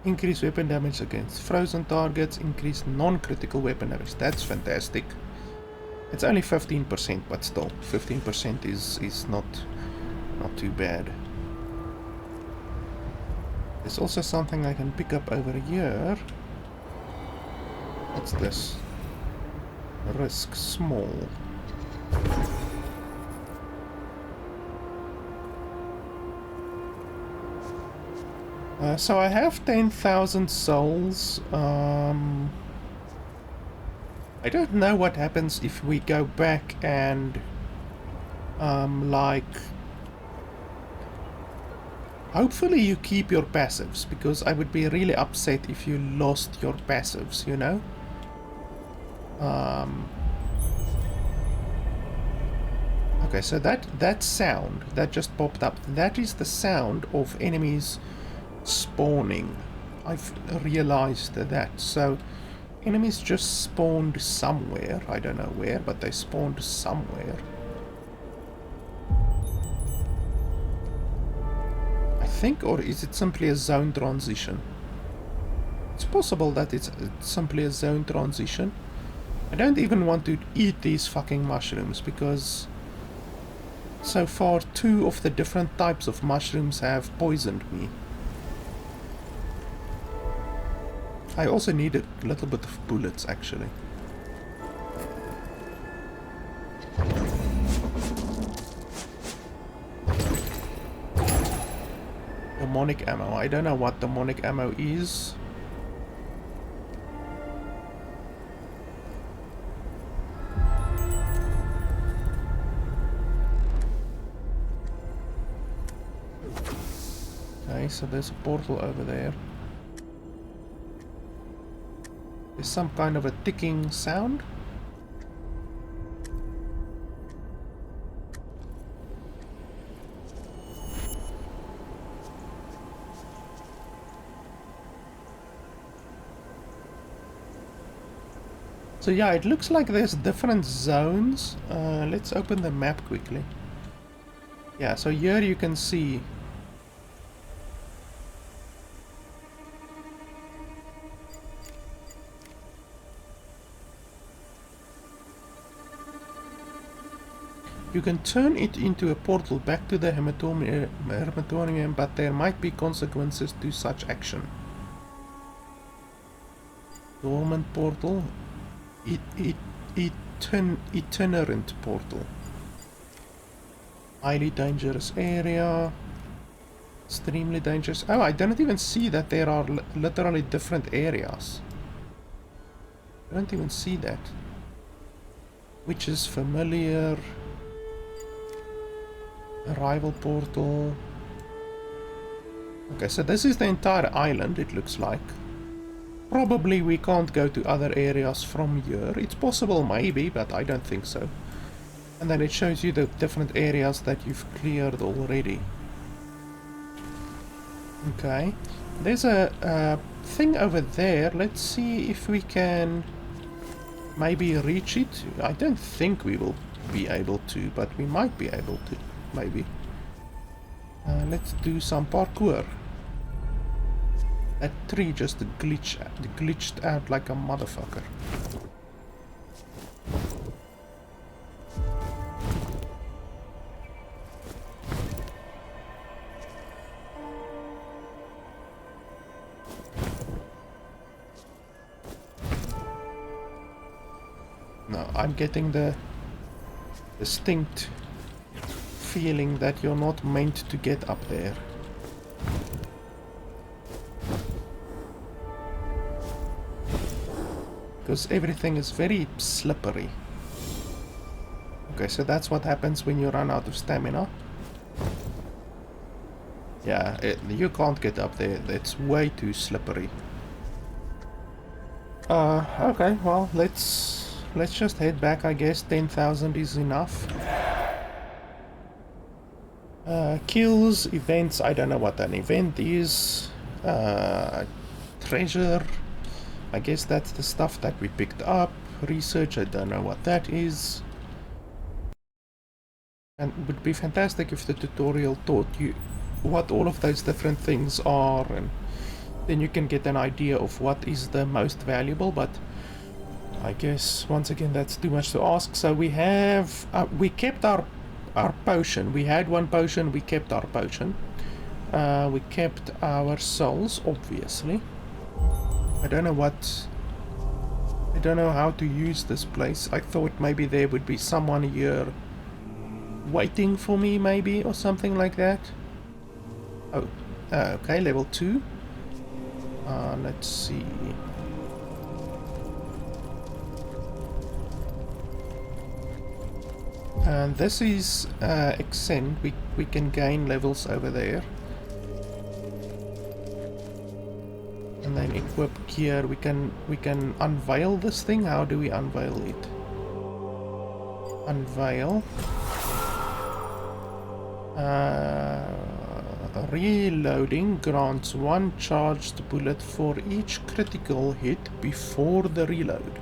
Increase weapon damage against frozen targets, increase non-critical weapon damage. That's fantastic. It's only 15%, but still, 15% is not too bad. There's also something I can pick up over here. What's this? Risk small. So I have 10,000 souls. I don't know what happens if we go back and like, hopefully you keep your passives, because I would be really upset if you lost your passives, you know? Okay, so that sound that just popped up, that is the sound of enemies spawning. I've realized that. So enemies just spawned somewhere. I don't know where, but they spawned somewhere. I think, or is it simply a zone transition? It's possible that it's simply a zone transition. I don't even want to eat these fucking mushrooms, because so far 2 of the different types of mushrooms have poisoned me. I also need a little bit of bullets, actually. Demonic ammo. I don't know what demonic ammo is. Okay, so there's a portal over there. There's some kind of a ticking sound. So yeah, it looks like there's different zones. Let's open the map quickly. Yeah, so here you can see you can turn it into a portal back to the Hermatorium, but there might be consequences to such action. Dormant portal, itinerant portal. Highly dangerous area. Extremely dangerous. Oh, I didn't even see that there are literally different areas. I don't even see that. Which is familiar. Arrival portal. Okay, so this is the entire island, it looks like. Probably we can't go to other areas from here. It's possible, maybe, but I don't think so. And then it shows you the different areas that you've cleared already. Okay. There's a thing over there. Let's see if we can maybe reach it. I don't think we will be able to, but we might be able to. Maybe. Let's do some parkour. That tree just glitched out like a motherfucker. No, I'm getting the distinct feeling that you're not meant to get up there. Because everything is very slippery. Okay, so that's what happens when you run out of stamina. Yeah, you can't get up there. It's way too slippery. Okay, well, let's just head back, I guess. 10,000 is enough. Kills, events, I don't know what an event is. Treasure, I guess that's the stuff that we picked up. Research, I don't know what that is. And it would be fantastic if the tutorial taught you what all of those different things are, and then you can get an idea of what is the most valuable, but I guess once again that's too much to ask. So we have we kept our potion. We had one potion, we kept our potion. We kept our souls, obviously. I don't know how to use this place. I thought maybe there would be someone here waiting for me, maybe, or something like that. Oh, okay, level 2. Let's see. And this is Extend. We can gain levels over there. And then equip gear. We can unveil this thing. How do we unveil it? Unveil. Reloading grants 1 charged bullet for each critical hit before the reload.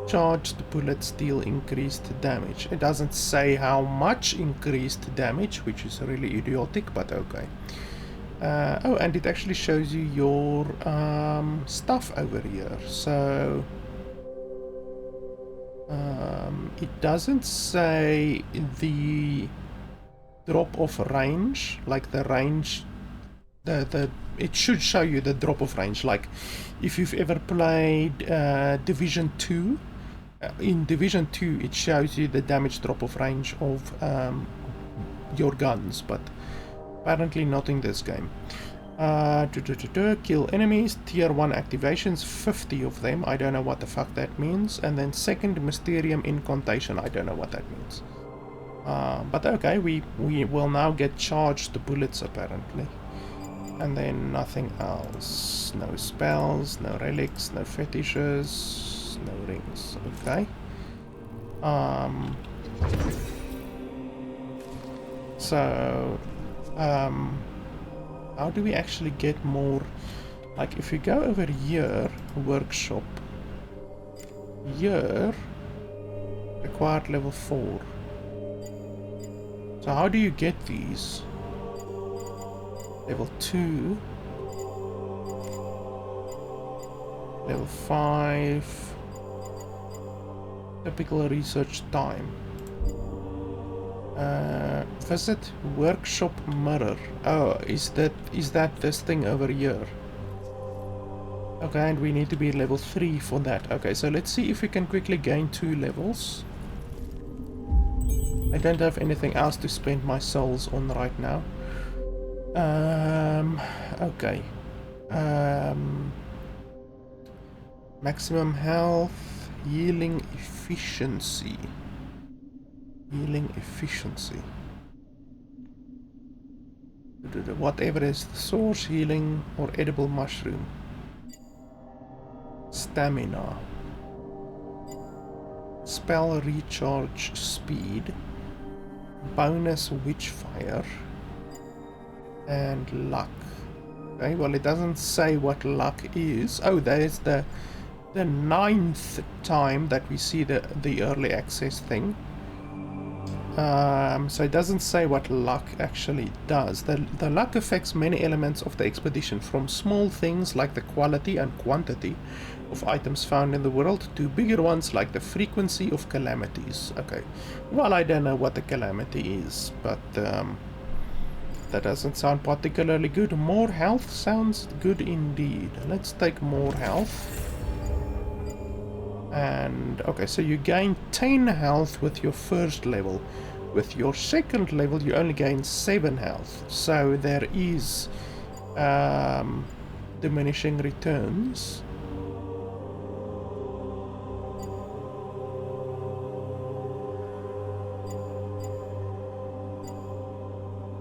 Charged bullets deal increased damage. It doesn't say how much increased damage, which is really idiotic, but okay. Oh, and it actually shows you your stuff over here. So it doesn't say the drop of range, like the range. It should show you the drop of range. Like if you've ever played Division 2. In Division 2 it shows you the damage drop of range of your guns, but apparently not in this game. Kill enemies, tier 1 activations, 50 of them, I don't know what the fuck that means, and then second Mysterium incantation, I don't know what that means. But okay, we will now get charged bullets apparently. And then nothing else. No spells, no relics, no fetishes. No rings, okay. So how do we actually get more? Like if you go over here, workshop, year required level 4. So how do you get these? Level 2, level 5, typical research time. Visit workshop mirror. Oh, is that this thing over here? Okay, and we need to be level 3 for that. Okay, so let's see if we can quickly gain 2 levels. I don't have anything else to spend my souls on right now. Okay. Maximum health, healing efficiency. Healing efficiency. Whatever is the source, healing, or edible mushroom. Stamina. Spell recharge speed. Bonus Witchfire. And luck. Okay, well it doesn't say what luck is. Oh, there's the 9th time that we see the early access thing. So it doesn't say what luck actually does. The luck affects many elements of the expedition, from small things like the quality and quantity of items found in the world to bigger ones like the frequency of calamities. Okay, well I don't know what the calamity is, but that doesn't sound particularly good. More health sounds good indeed. Let's take more health. And okay, so you gain 10 health with your first level. With your second level you only gain 7 health. So there is diminishing returns.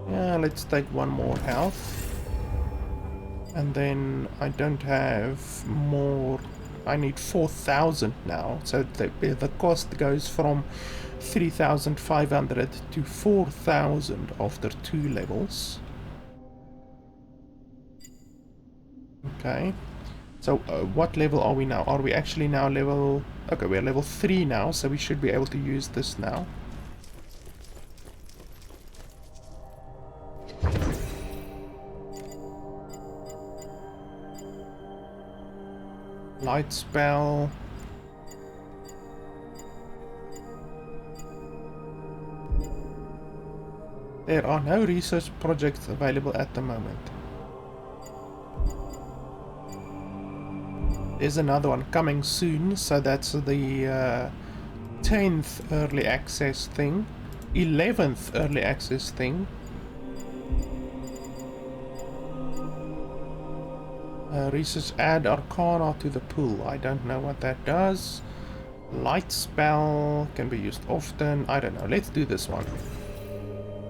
Yeah, let's take 1 more health. And then I don't have more. I need 4,000 now, so the cost goes from 3,500 to 4,000 after 2 levels. Okay, so what level are we now? Are we actually now level... Okay, we're level 3 now, so we should be able to use this now. Light spell. There are no research projects available at the moment. There's another one coming soon, so that's the 10th early access thing, 11th early access thing. Research add Arcana to the pool. I don't know what that does. Light spell can be used often. I don't know. Let's do this one.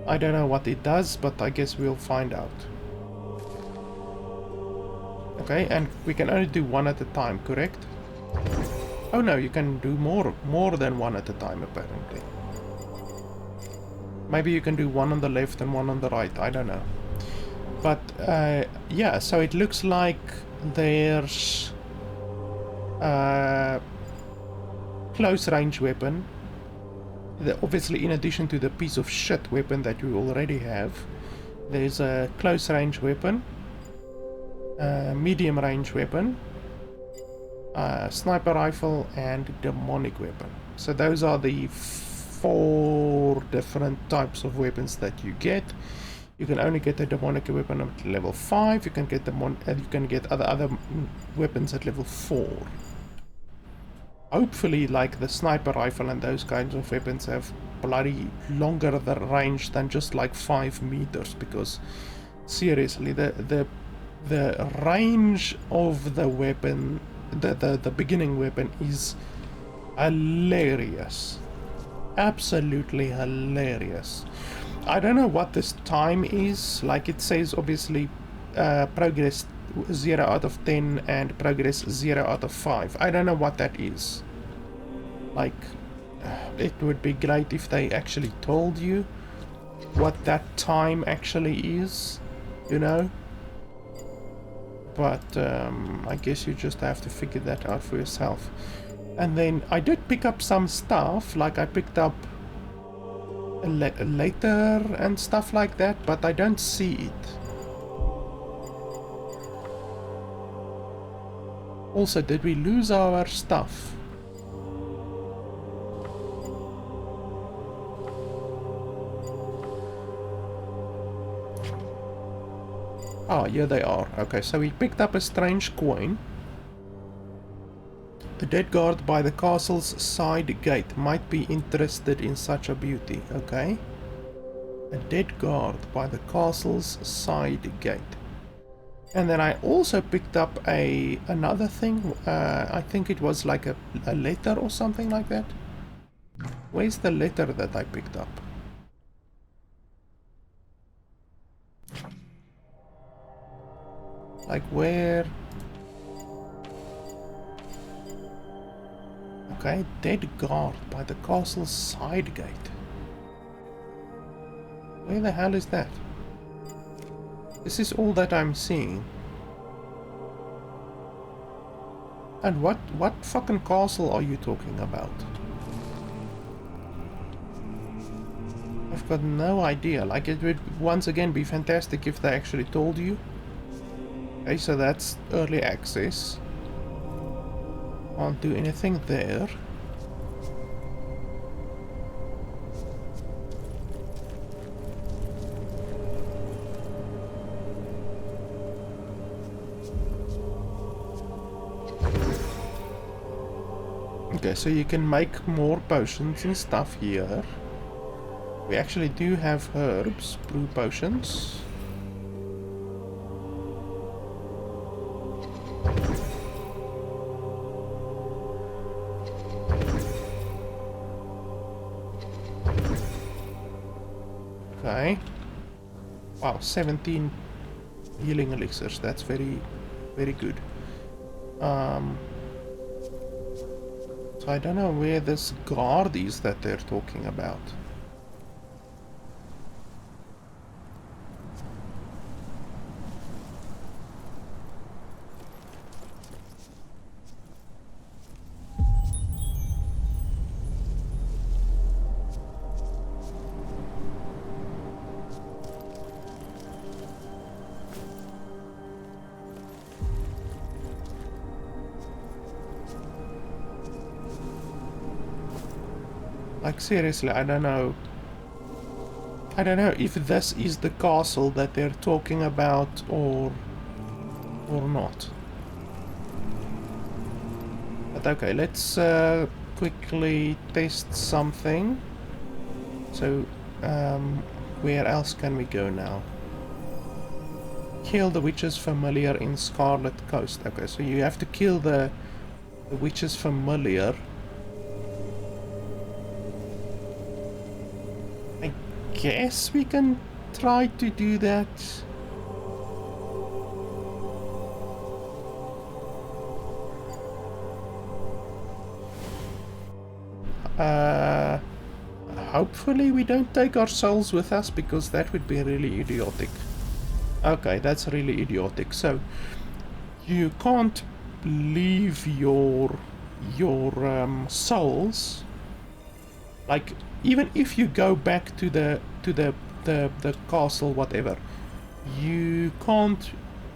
I don't know what it does, but I guess we'll find out. Okay, and we can only do 1 at a time, correct? Oh no, you can do more than 1 at a time apparently. Maybe you can do 1 on the left and 1 on the right. I don't know. But yeah, so it looks like there's close range weapon. Obviously, in addition to the piece of shit weapon that you already have, there's a close range weapon, medium range weapon, sniper rifle, and demonic weapon. So those are the 4 different types of weapons that you get. You can only get the demonic weapon at level 5. You can get you can get other weapons at level 4. Hopefully, like the sniper rifle and those kinds of weapons have bloody longer the range than just like 5 meters. Because seriously, the range of the weapon, the beginning weapon, is hilarious. Absolutely hilarious. I don't know what this time is. Like it says, obviously, progress 0 out of 10 and progress 0 out of 5. I don't know what that is. Like, it would be great if they actually told you what that time actually is, you know? But I guess you just have to figure that out for yourself. And then I did pick up some stuff, like I picked up a letter and stuff like that, but I don't see it. Also, did we lose our stuff? Ah, here they are. Okay, so we picked up a strange coin. The dead guard by the castle's side gate might be interested in such a beauty. Okay. A dead guard by the castle's side gate. And then I also picked up another thing. I think it was like a letter or something like that. Where's the letter that I picked up? Like where? Okay, dead guard by the castle's side gate. Where the hell is that? This is all that I'm seeing. And what fucking castle are you talking about? I've got no idea. Like, it would once again be fantastic if they actually told you. Okay, so that's early access. Can't do anything there. Okay, so you can make more potions and stuff here. We actually do have herbs, brew potions. Okay. Wow, 17 healing elixirs. That's very, very good. So I don't know where this guard is that they're talking about. Like, seriously, I don't know. I don't know if this is the castle that they're talking about or not. But okay, let's quickly test something. So, where else can we go now? Kill the witch's familiar in Scarlet Coast. Okay, so you have to kill the witch's familiar. Guess we can try to do that. Hopefully we don't take our souls with us, because that would be really idiotic. Okay, that's really idiotic. So you can't leave your souls. Like, even if you go back to the castle, whatever, you can't.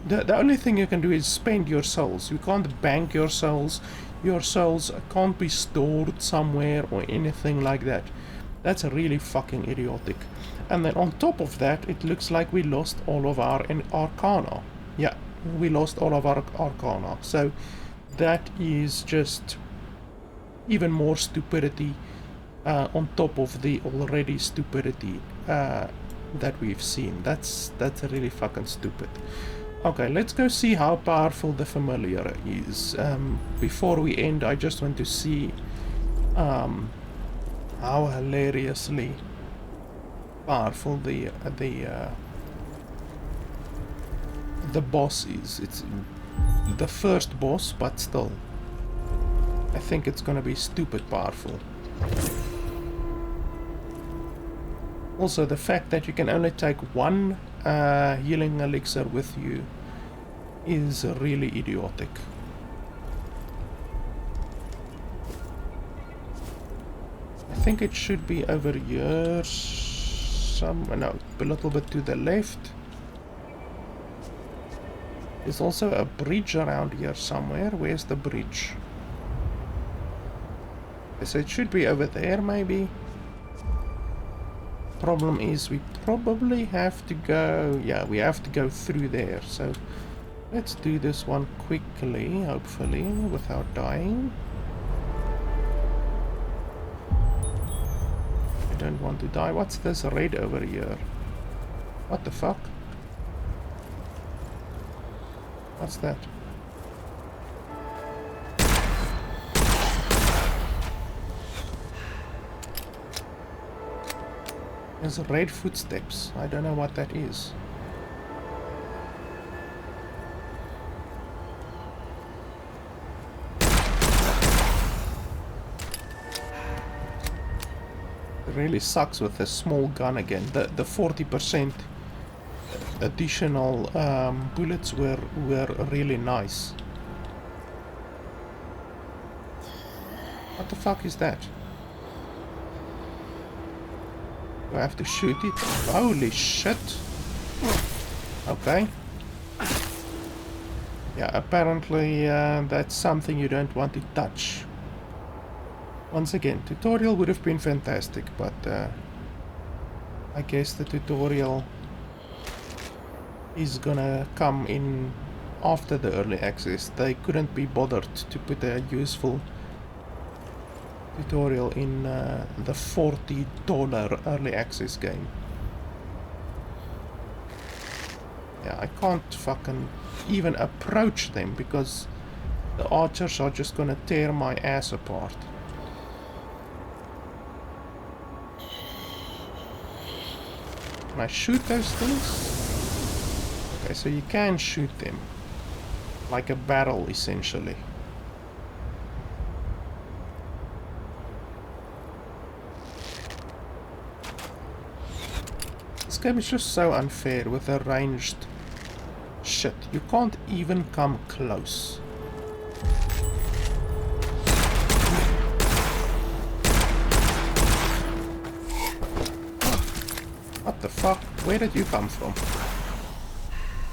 The only thing you can do is spend your souls. You can't bank your souls. Your souls can't be stored somewhere or anything like that. That's really fucking idiotic. And then on top of that, it looks like we lost all of our arcana. Yeah, we lost all of our arcana. So that is just even more stupidity on top of the already stupidity that we've seen. That's really fucking stupid. Okay, let's go see how powerful the familiar is. Before we end, I just want to see how hilariously powerful the boss is. It's the first boss, but still, I think it's gonna be stupid powerful. Also, the fact that you can only take one healing elixir with you is really idiotic. think it should be over here. No, a little bit to the left. There's also a bridge around here somewhere. Where's the bridge? So it should be over there, maybe. Problem is, we probably have to go... Yeah, we have to go through there. So let's do this one quickly, hopefully, without dying. I don't want to die. What's this red over here? What the fuck? What's that? There's red footsteps. I don't know what that is. It really sucks with the small gun again. The 40% additional bullets were really nice. What the fuck is that? Do I have to shoot it? Holy shit! Okay. Yeah, apparently that's something you don't want to touch. Once again, tutorial would have been fantastic, but I guess the tutorial is gonna come in after the early access. They couldn't be bothered to put a useful tutorial in the $40 early access game. Yeah, I can't fucking even approach them because the archers are just gonna tear my ass apart. Can I shoot those things? Okay, so you can shoot them. Like a barrel, essentially. This game is just so unfair with the ranged shit. You can't even come close. What the fuck? Where did you come from?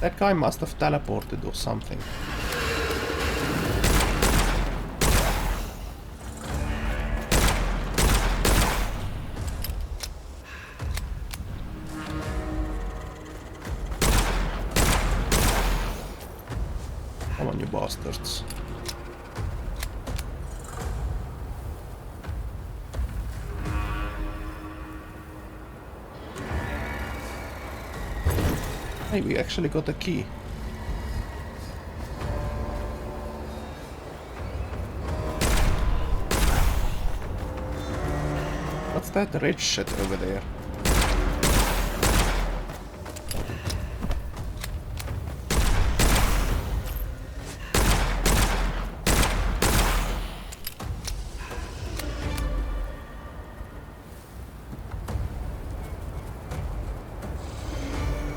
That guy must have teleported or something. Come on, you bastards. Hey, we actually got a key. What's that red shit over there?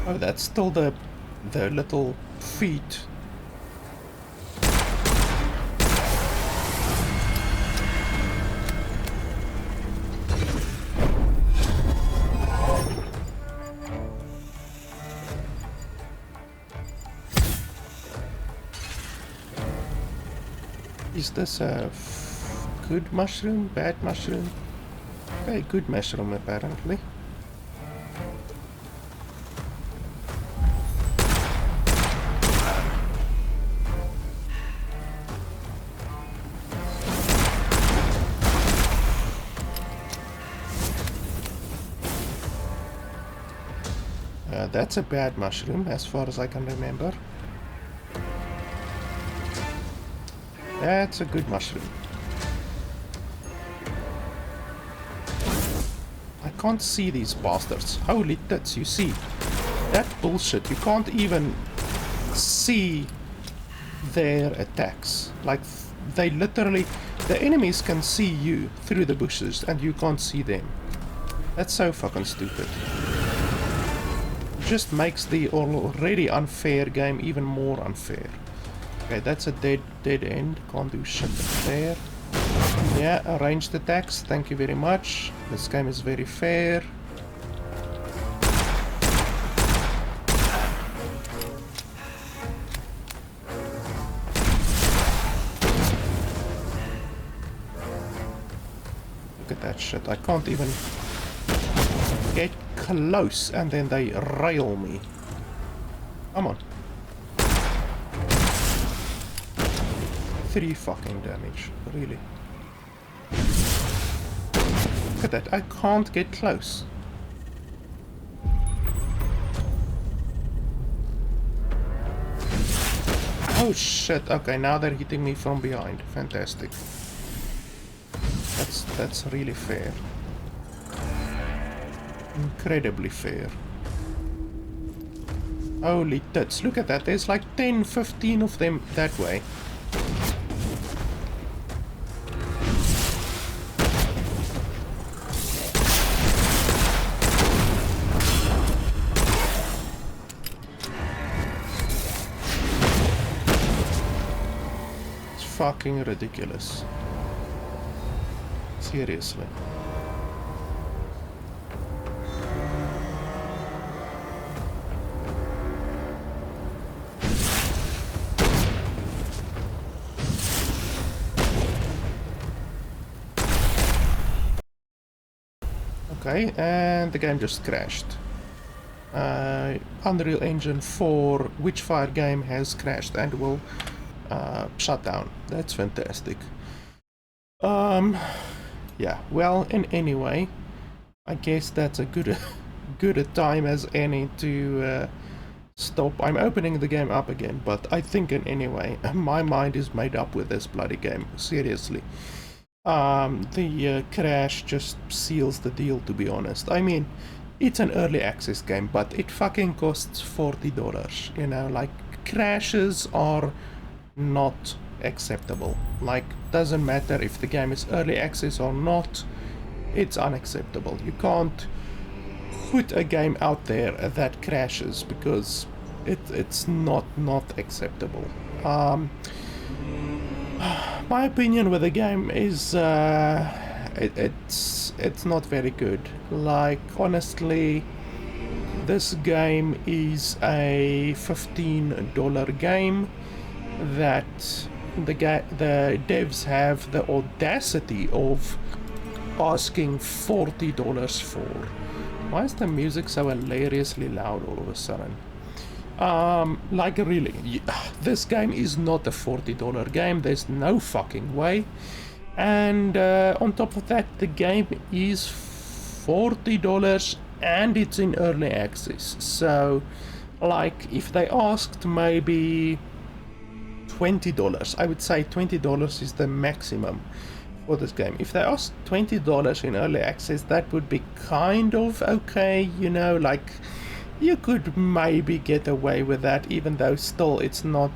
Oh, that's still the little feet. Is this a good mushroom? Bad mushroom? Okay, good mushroom apparently. That's a bad mushroom, as far as I can remember. That's a good mushroom. I can't see these bastards. Holy tits, you see? That bullshit. You can't even see their attacks. Like, they literally... The enemies can see you through the bushes, and you can't see them. That's so fucking stupid. Just makes the already unfair game even more unfair. Okay, that's a dead end. Can't do shit there. Yeah, ranged attacks, thank you very much. This game is very fair. Look at that shit, I can't even get close and then they rail me. Come on. 3 fucking damage, really. Look at that, I can't get close. Oh shit, okay, now they're hitting me from behind. Fantastic. That's really fair. Incredibly fair. Holy tits, look at that, there's like 10, 15 of them that way. It's fucking ridiculous. Seriously. Okay, and the game just crashed. Unreal Engine 4 Witchfire game has crashed and will shut down. That's fantastic. Yeah, well, in any way, I guess that's a good a time as any to stop. I'm opening the game up again, but I think in any way, my mind is made up with this bloody game, seriously. The crash just seals the deal, to be honest. I mean, it's an early access game, but it fucking costs $40, you know, like, crashes are not acceptable. Like, doesn't matter if the game is early access or not, it's unacceptable. You can't put a game out there that crashes because it's not acceptable. My opinion with the game is it's not very good. Like, honestly, this game is a $15 game that the devs have the audacity of asking $40 for. Why is the music so hilariously loud all of a sudden? Like, really, this game is not a $40 game, there's no fucking way. And on top of that, the game is $40 and it's in early access. So, like, if they asked maybe $20, I would say $20 is the maximum for this game. If they asked $20 in early access, that would be kind of okay, you know, like, you could maybe get away with that, even though still it's not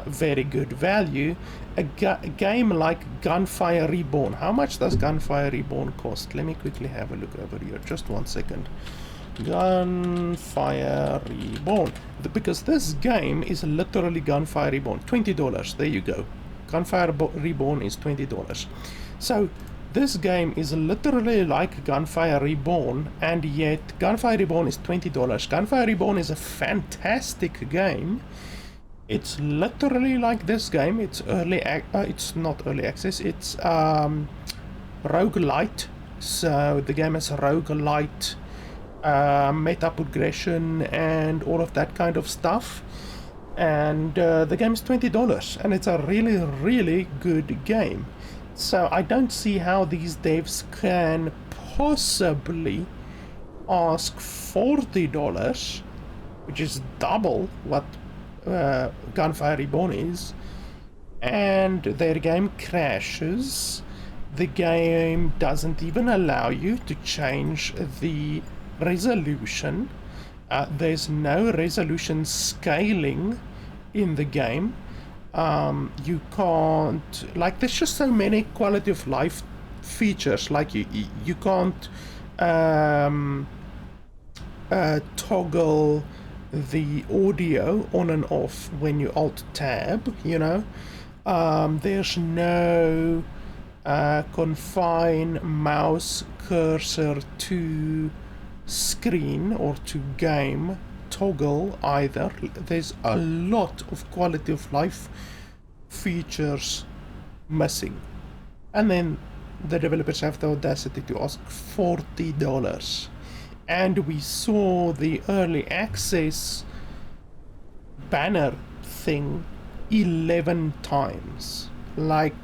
very good value. A game like Gunfire Reborn, how much does Gunfire Reborn cost? Let me quickly have a look over here, just 1 second. Gunfire Reborn, because this game is literally Gunfire Reborn. $20, there you go. Gunfire Reborn is $20. So this game is literally like Gunfire Reborn, and yet Gunfire Reborn is $20. Gunfire Reborn is a fantastic game. It's literally like this game. It's it's not early access. It's Rogue-lite. So the game has rogue-lite, meta progression, and all of that kind of stuff. And the game is $20, and it's a really, really good game. So I don't see how these devs can possibly ask $40, which is double what Gunfire Reborn is, and their game crashes. The game doesn't even allow you to change the resolution. There's no resolution scaling in the game. You can't, like, there's just so many quality of life features. Like, you can't toggle the audio on and off when you alt tab, you know. There's no confine mouse cursor to screen or to game toggle either. There's a lot of quality of life features missing. And then the developers have the audacity to ask $40. And we saw the early access banner thing 11 times. Like,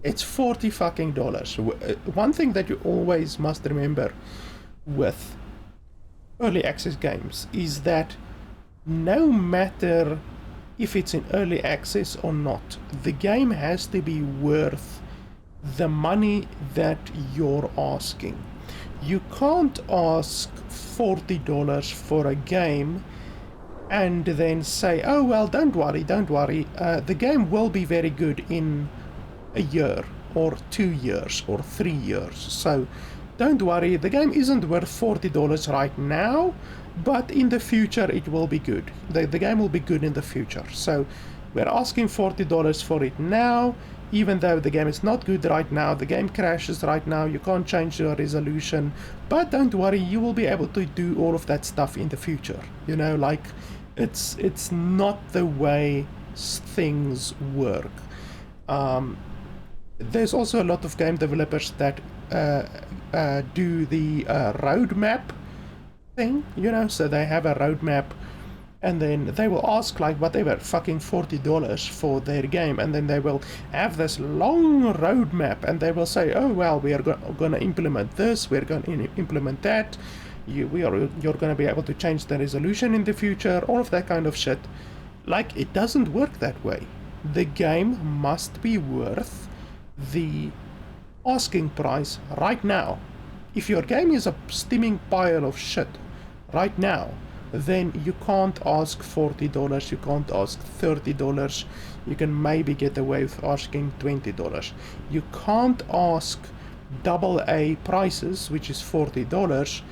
it's $40 fucking dollars. One thing that you always must remember with early access games is that no matter if it's in early access or not, the game has to be worth the money that you're asking. You can't ask $40 for a game and then say, oh well, don't worry, the game will be very good in a year or 2 years or 3 years, so don't worry, the game isn't worth $40 right now, but in the future it will be good. The game will be good in the future, so we're asking $40 for it now, even though the game is not good right now, the game crashes right now, you can't change the resolution, but don't worry, you will be able to do all of that stuff in the future. You know, like, it's not the way things work. There's also a lot of game developers that do the roadmap thing, you know, so they have a roadmap and then they will ask like whatever, fucking $40 for their game, and then they will have this long roadmap and they will say, oh well, we are going to implement this, we're going to implement that, you're going to be able to change the resolution in the future, all of that kind of shit. Like, it doesn't work that way. The game must be worth the asking price right now. If your game is a steaming pile of shit right now, then you can't ask $40, you can't ask $30, you can maybe get away with asking $20. You can't ask AA prices, which is $40,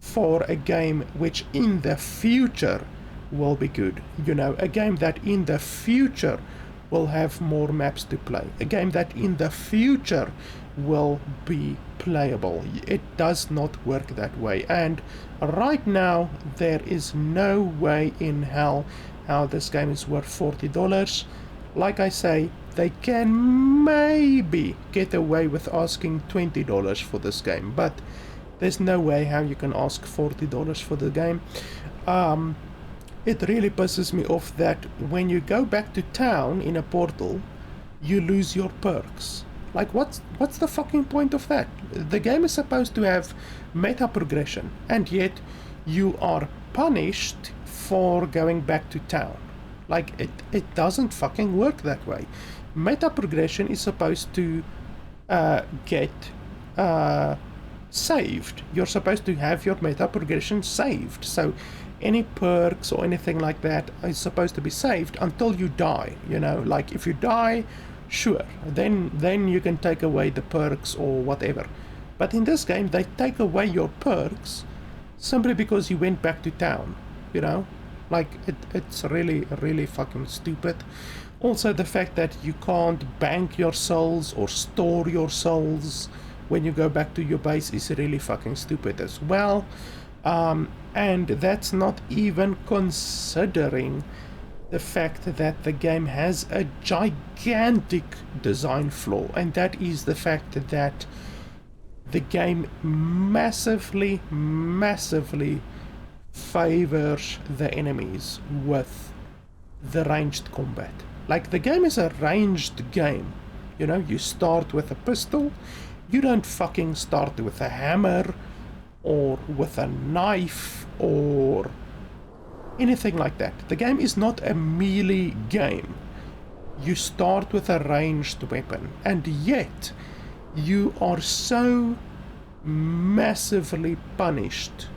for a game which in the future will be good. You know, a game that in the future will have more maps to play, a game that in the future will be playable. It does not work that way, and right now there is no way in hell how this game is worth $40. Like I say, they can maybe get away with asking $20 for this game, but there's no way how you can ask $40 for the game. It really pisses me off that when you go back to town in a portal, you lose your perks. Like, what's the fucking point of that? The game is supposed to have meta progression, and yet you are punished for going back to town. Like, it doesn't fucking work that way. Meta progression is supposed to get saved. You're supposed to have your meta progression saved. So any perks or anything like that is supposed to be saved until you die. You know, like, if you die, sure, then you can take away the perks or whatever. But in this game, they take away your perks simply because you went back to town, you know? Like, it's really, really fucking stupid. Also, the fact that you can't bank your souls or store your souls when you go back to your base is really fucking stupid as well. And that's not even considering the fact that the game has a gigantic design flaw, and that is the fact that the game massively favors the enemies with the ranged combat. Like, the game is a ranged game, you know, you start with a pistol, you don't fucking start with a hammer or with a knife or anything like that. The game is not a melee game. You start with a ranged weapon, and yet you are so massively punished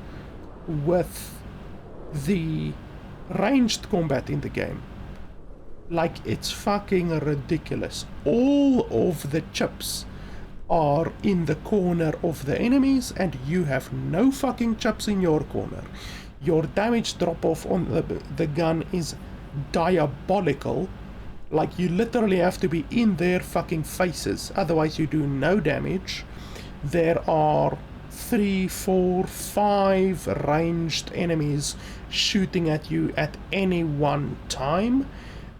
with the ranged combat in the game. Like, it's fucking ridiculous. All of the chips are in the corner of the enemies, and you have no fucking chips in your corner. Your damage drop off on the gun is diabolical. Like, you literally have to be in their fucking faces, otherwise you do no damage. There are 3, 4, 5 ranged enemies shooting at you at any one time.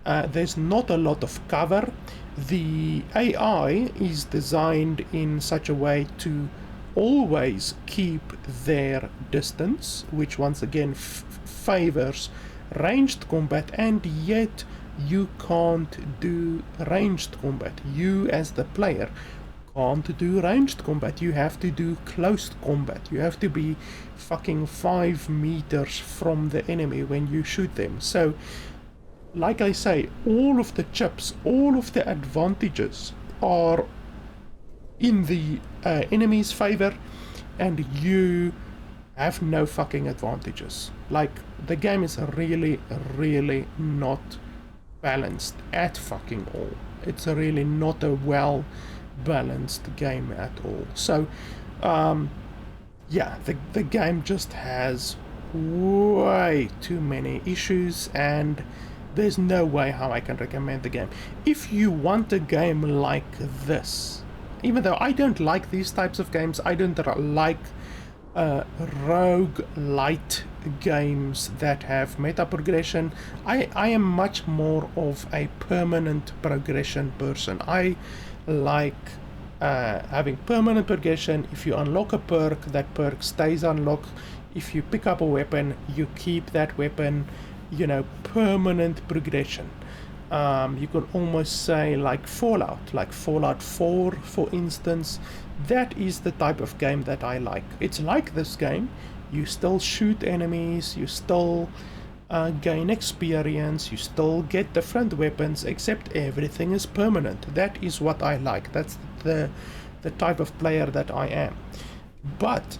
There's not a lot of cover. The AI is designed in such a way to always keep their distance, which once again favors ranged combat, and yet you can't do ranged combat. You as the player can't do ranged combat. You have to do close combat. You have to be fucking 5 meters from the enemy when you shoot them. So, like I say, all of the chips, all of the advantages are in the enemy's favor, and you have no fucking advantages. Like, the game is really, really not balanced at fucking all. It's really not a well balanced game at all. So yeah, the game just has way too many issues, and there's no way how I can recommend the game. If you want a game like this, even though I don't like these types of games, I don't like rogue-lite games that have meta progression. I am much more of a permanent progression person. I like having permanent progression. If you unlock a perk, that perk stays unlocked. If you pick up a weapon, you keep that weapon, you know, permanent progression. You could almost say like Fallout 4, for instance. That is the type of game that I like. It's like this game. You still shoot enemies, you still gain experience, you still get different weapons, except everything is permanent. That is what I like. That's the type of player that I am. But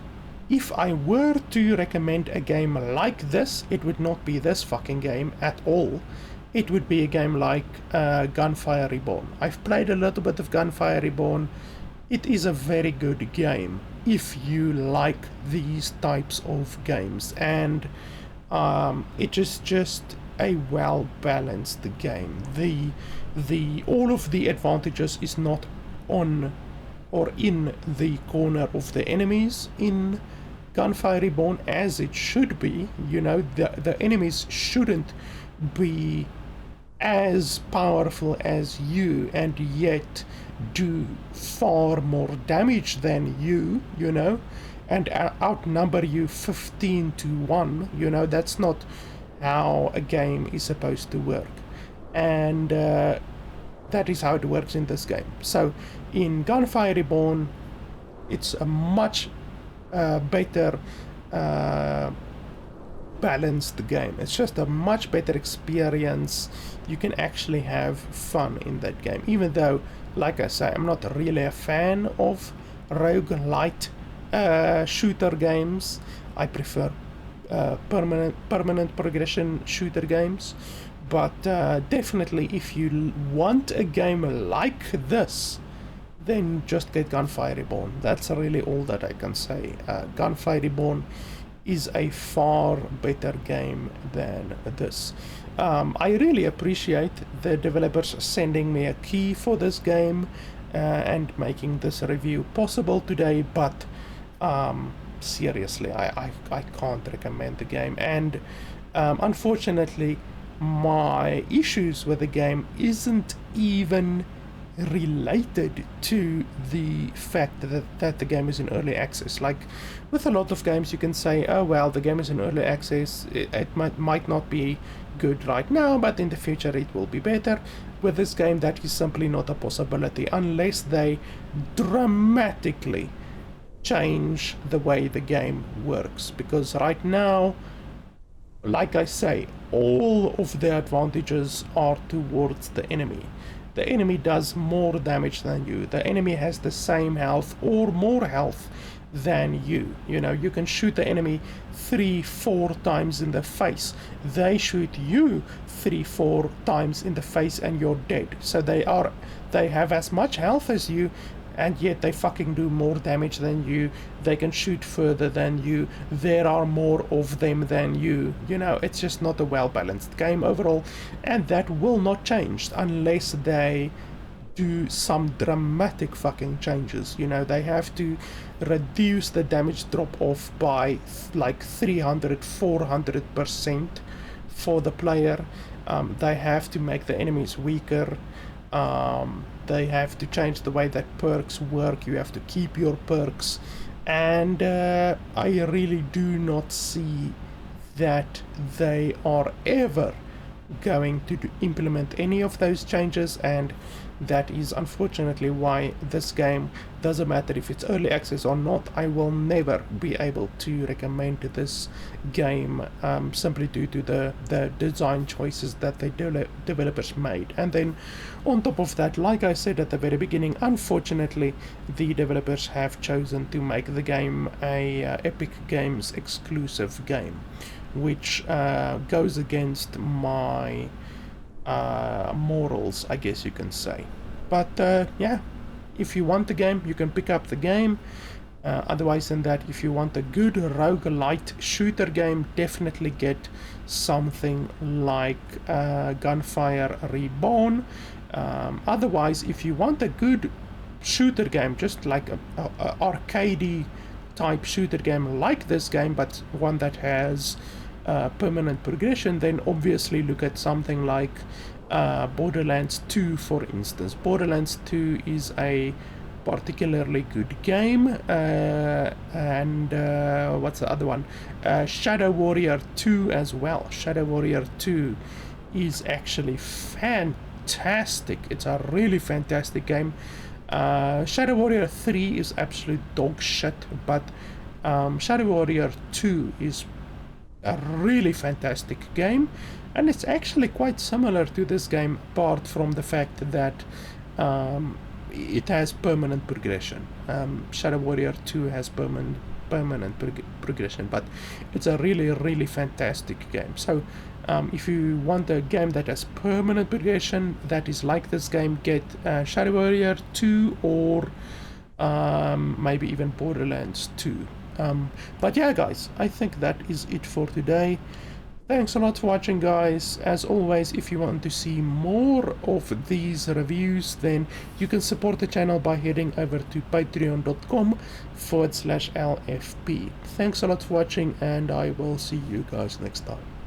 if I were to recommend a game like this, it would not be this fucking game at all. It would be a game like Gunfire Reborn. I've played a little bit of Gunfire Reborn. It is a very good game if you like these types of games, and it is just a well-balanced game. The all of the advantages is not on or in the corner of the enemies in Gunfire Reborn, as it should be. You know, the enemies shouldn't be as powerful as you, and yet do far more damage than you, you know, and outnumber you 15 to 1. You know, that's not how a game is supposed to work, and that is how it works in this game. So in Gunfire Reborn, it's a much better balanced game. It's just a much better experience. You can actually have fun in that game, even though, like I say, I'm not really a fan of rogue-lite shooter games. I prefer permanent progression shooter games. But definitely, if you want a game like this, then just get Gunfire Reborn. That's really all that I can say. Gunfire Reborn is a far better game than this. I really appreciate the developers sending me a key for this game and making this review possible today, but seriously, I can't recommend the game, and unfortunately my issues with the game isn't even related to the fact that the game is in early access. Like with a lot of games, you can say, oh well, the game is in early access, it might not be good right now, but in the future it will be better. With this game, that is simply not a possibility unless they dramatically change the way the game works, because right now, like I say, all of the advantages are towards the enemy. The enemy does more damage than you. The enemy has the same health or more health than you. You know, you can shoot the enemy 3-4 times in the face. They shoot you 3-4 times in the face and you're dead. So they have as much health as you, and yet they fucking do more damage than you, they can shoot further than you, there are more of them than you. You know, it's just not a well-balanced game overall, and that will not change unless they do some dramatic fucking changes. You know, they have to reduce the damage drop off by like 300-400% for the player. They have to make the enemies weaker. They have to change the way that perks work. You have to keep your perks, and I really do not see that they are ever going to implement any of those changes, and that is unfortunately why this game, doesn't matter if it's early access or not, I will never be able to recommend this game, simply due to the design choices that the developers made. And then on top of that, like I said at the very beginning, unfortunately the developers have chosen to make the game a Epic Games exclusive game, which goes against my morals, I guess you can say. But yeah, if you want the game, you can pick up the game. Otherwise than that, if you want a good rogue-lite shooter game, definitely get something like Gunfire Reborn. Otherwise, if you want a good shooter game, just like a arcadey type shooter game like this game, but one that has permanent progression, then obviously look at something like Borderlands 2, for instance. Borderlands 2 is a particularly good game, and what's the other one? Shadow Warrior 2 as well. Shadow Warrior 2 is actually fantastic. It's a really fantastic game. Shadow Warrior 3 is absolute dog shit, but Shadow Warrior 2 is a really fantastic game, and it's actually quite similar to this game, apart from the fact that it has permanent progression. Shadow Warrior 2 has permanent progression, but it's a really fantastic game. So if you want a game that has permanent progression that is like this game, get Shadow Warrior 2 or maybe even Borderlands 2. But yeah, guys, I think that is it for today. Thanks a lot for watching, guys. As always, if you want to see more of these reviews, then you can support the channel by heading over to patreon.com/LFP. Thanks a lot for watching, and I will see you guys next time.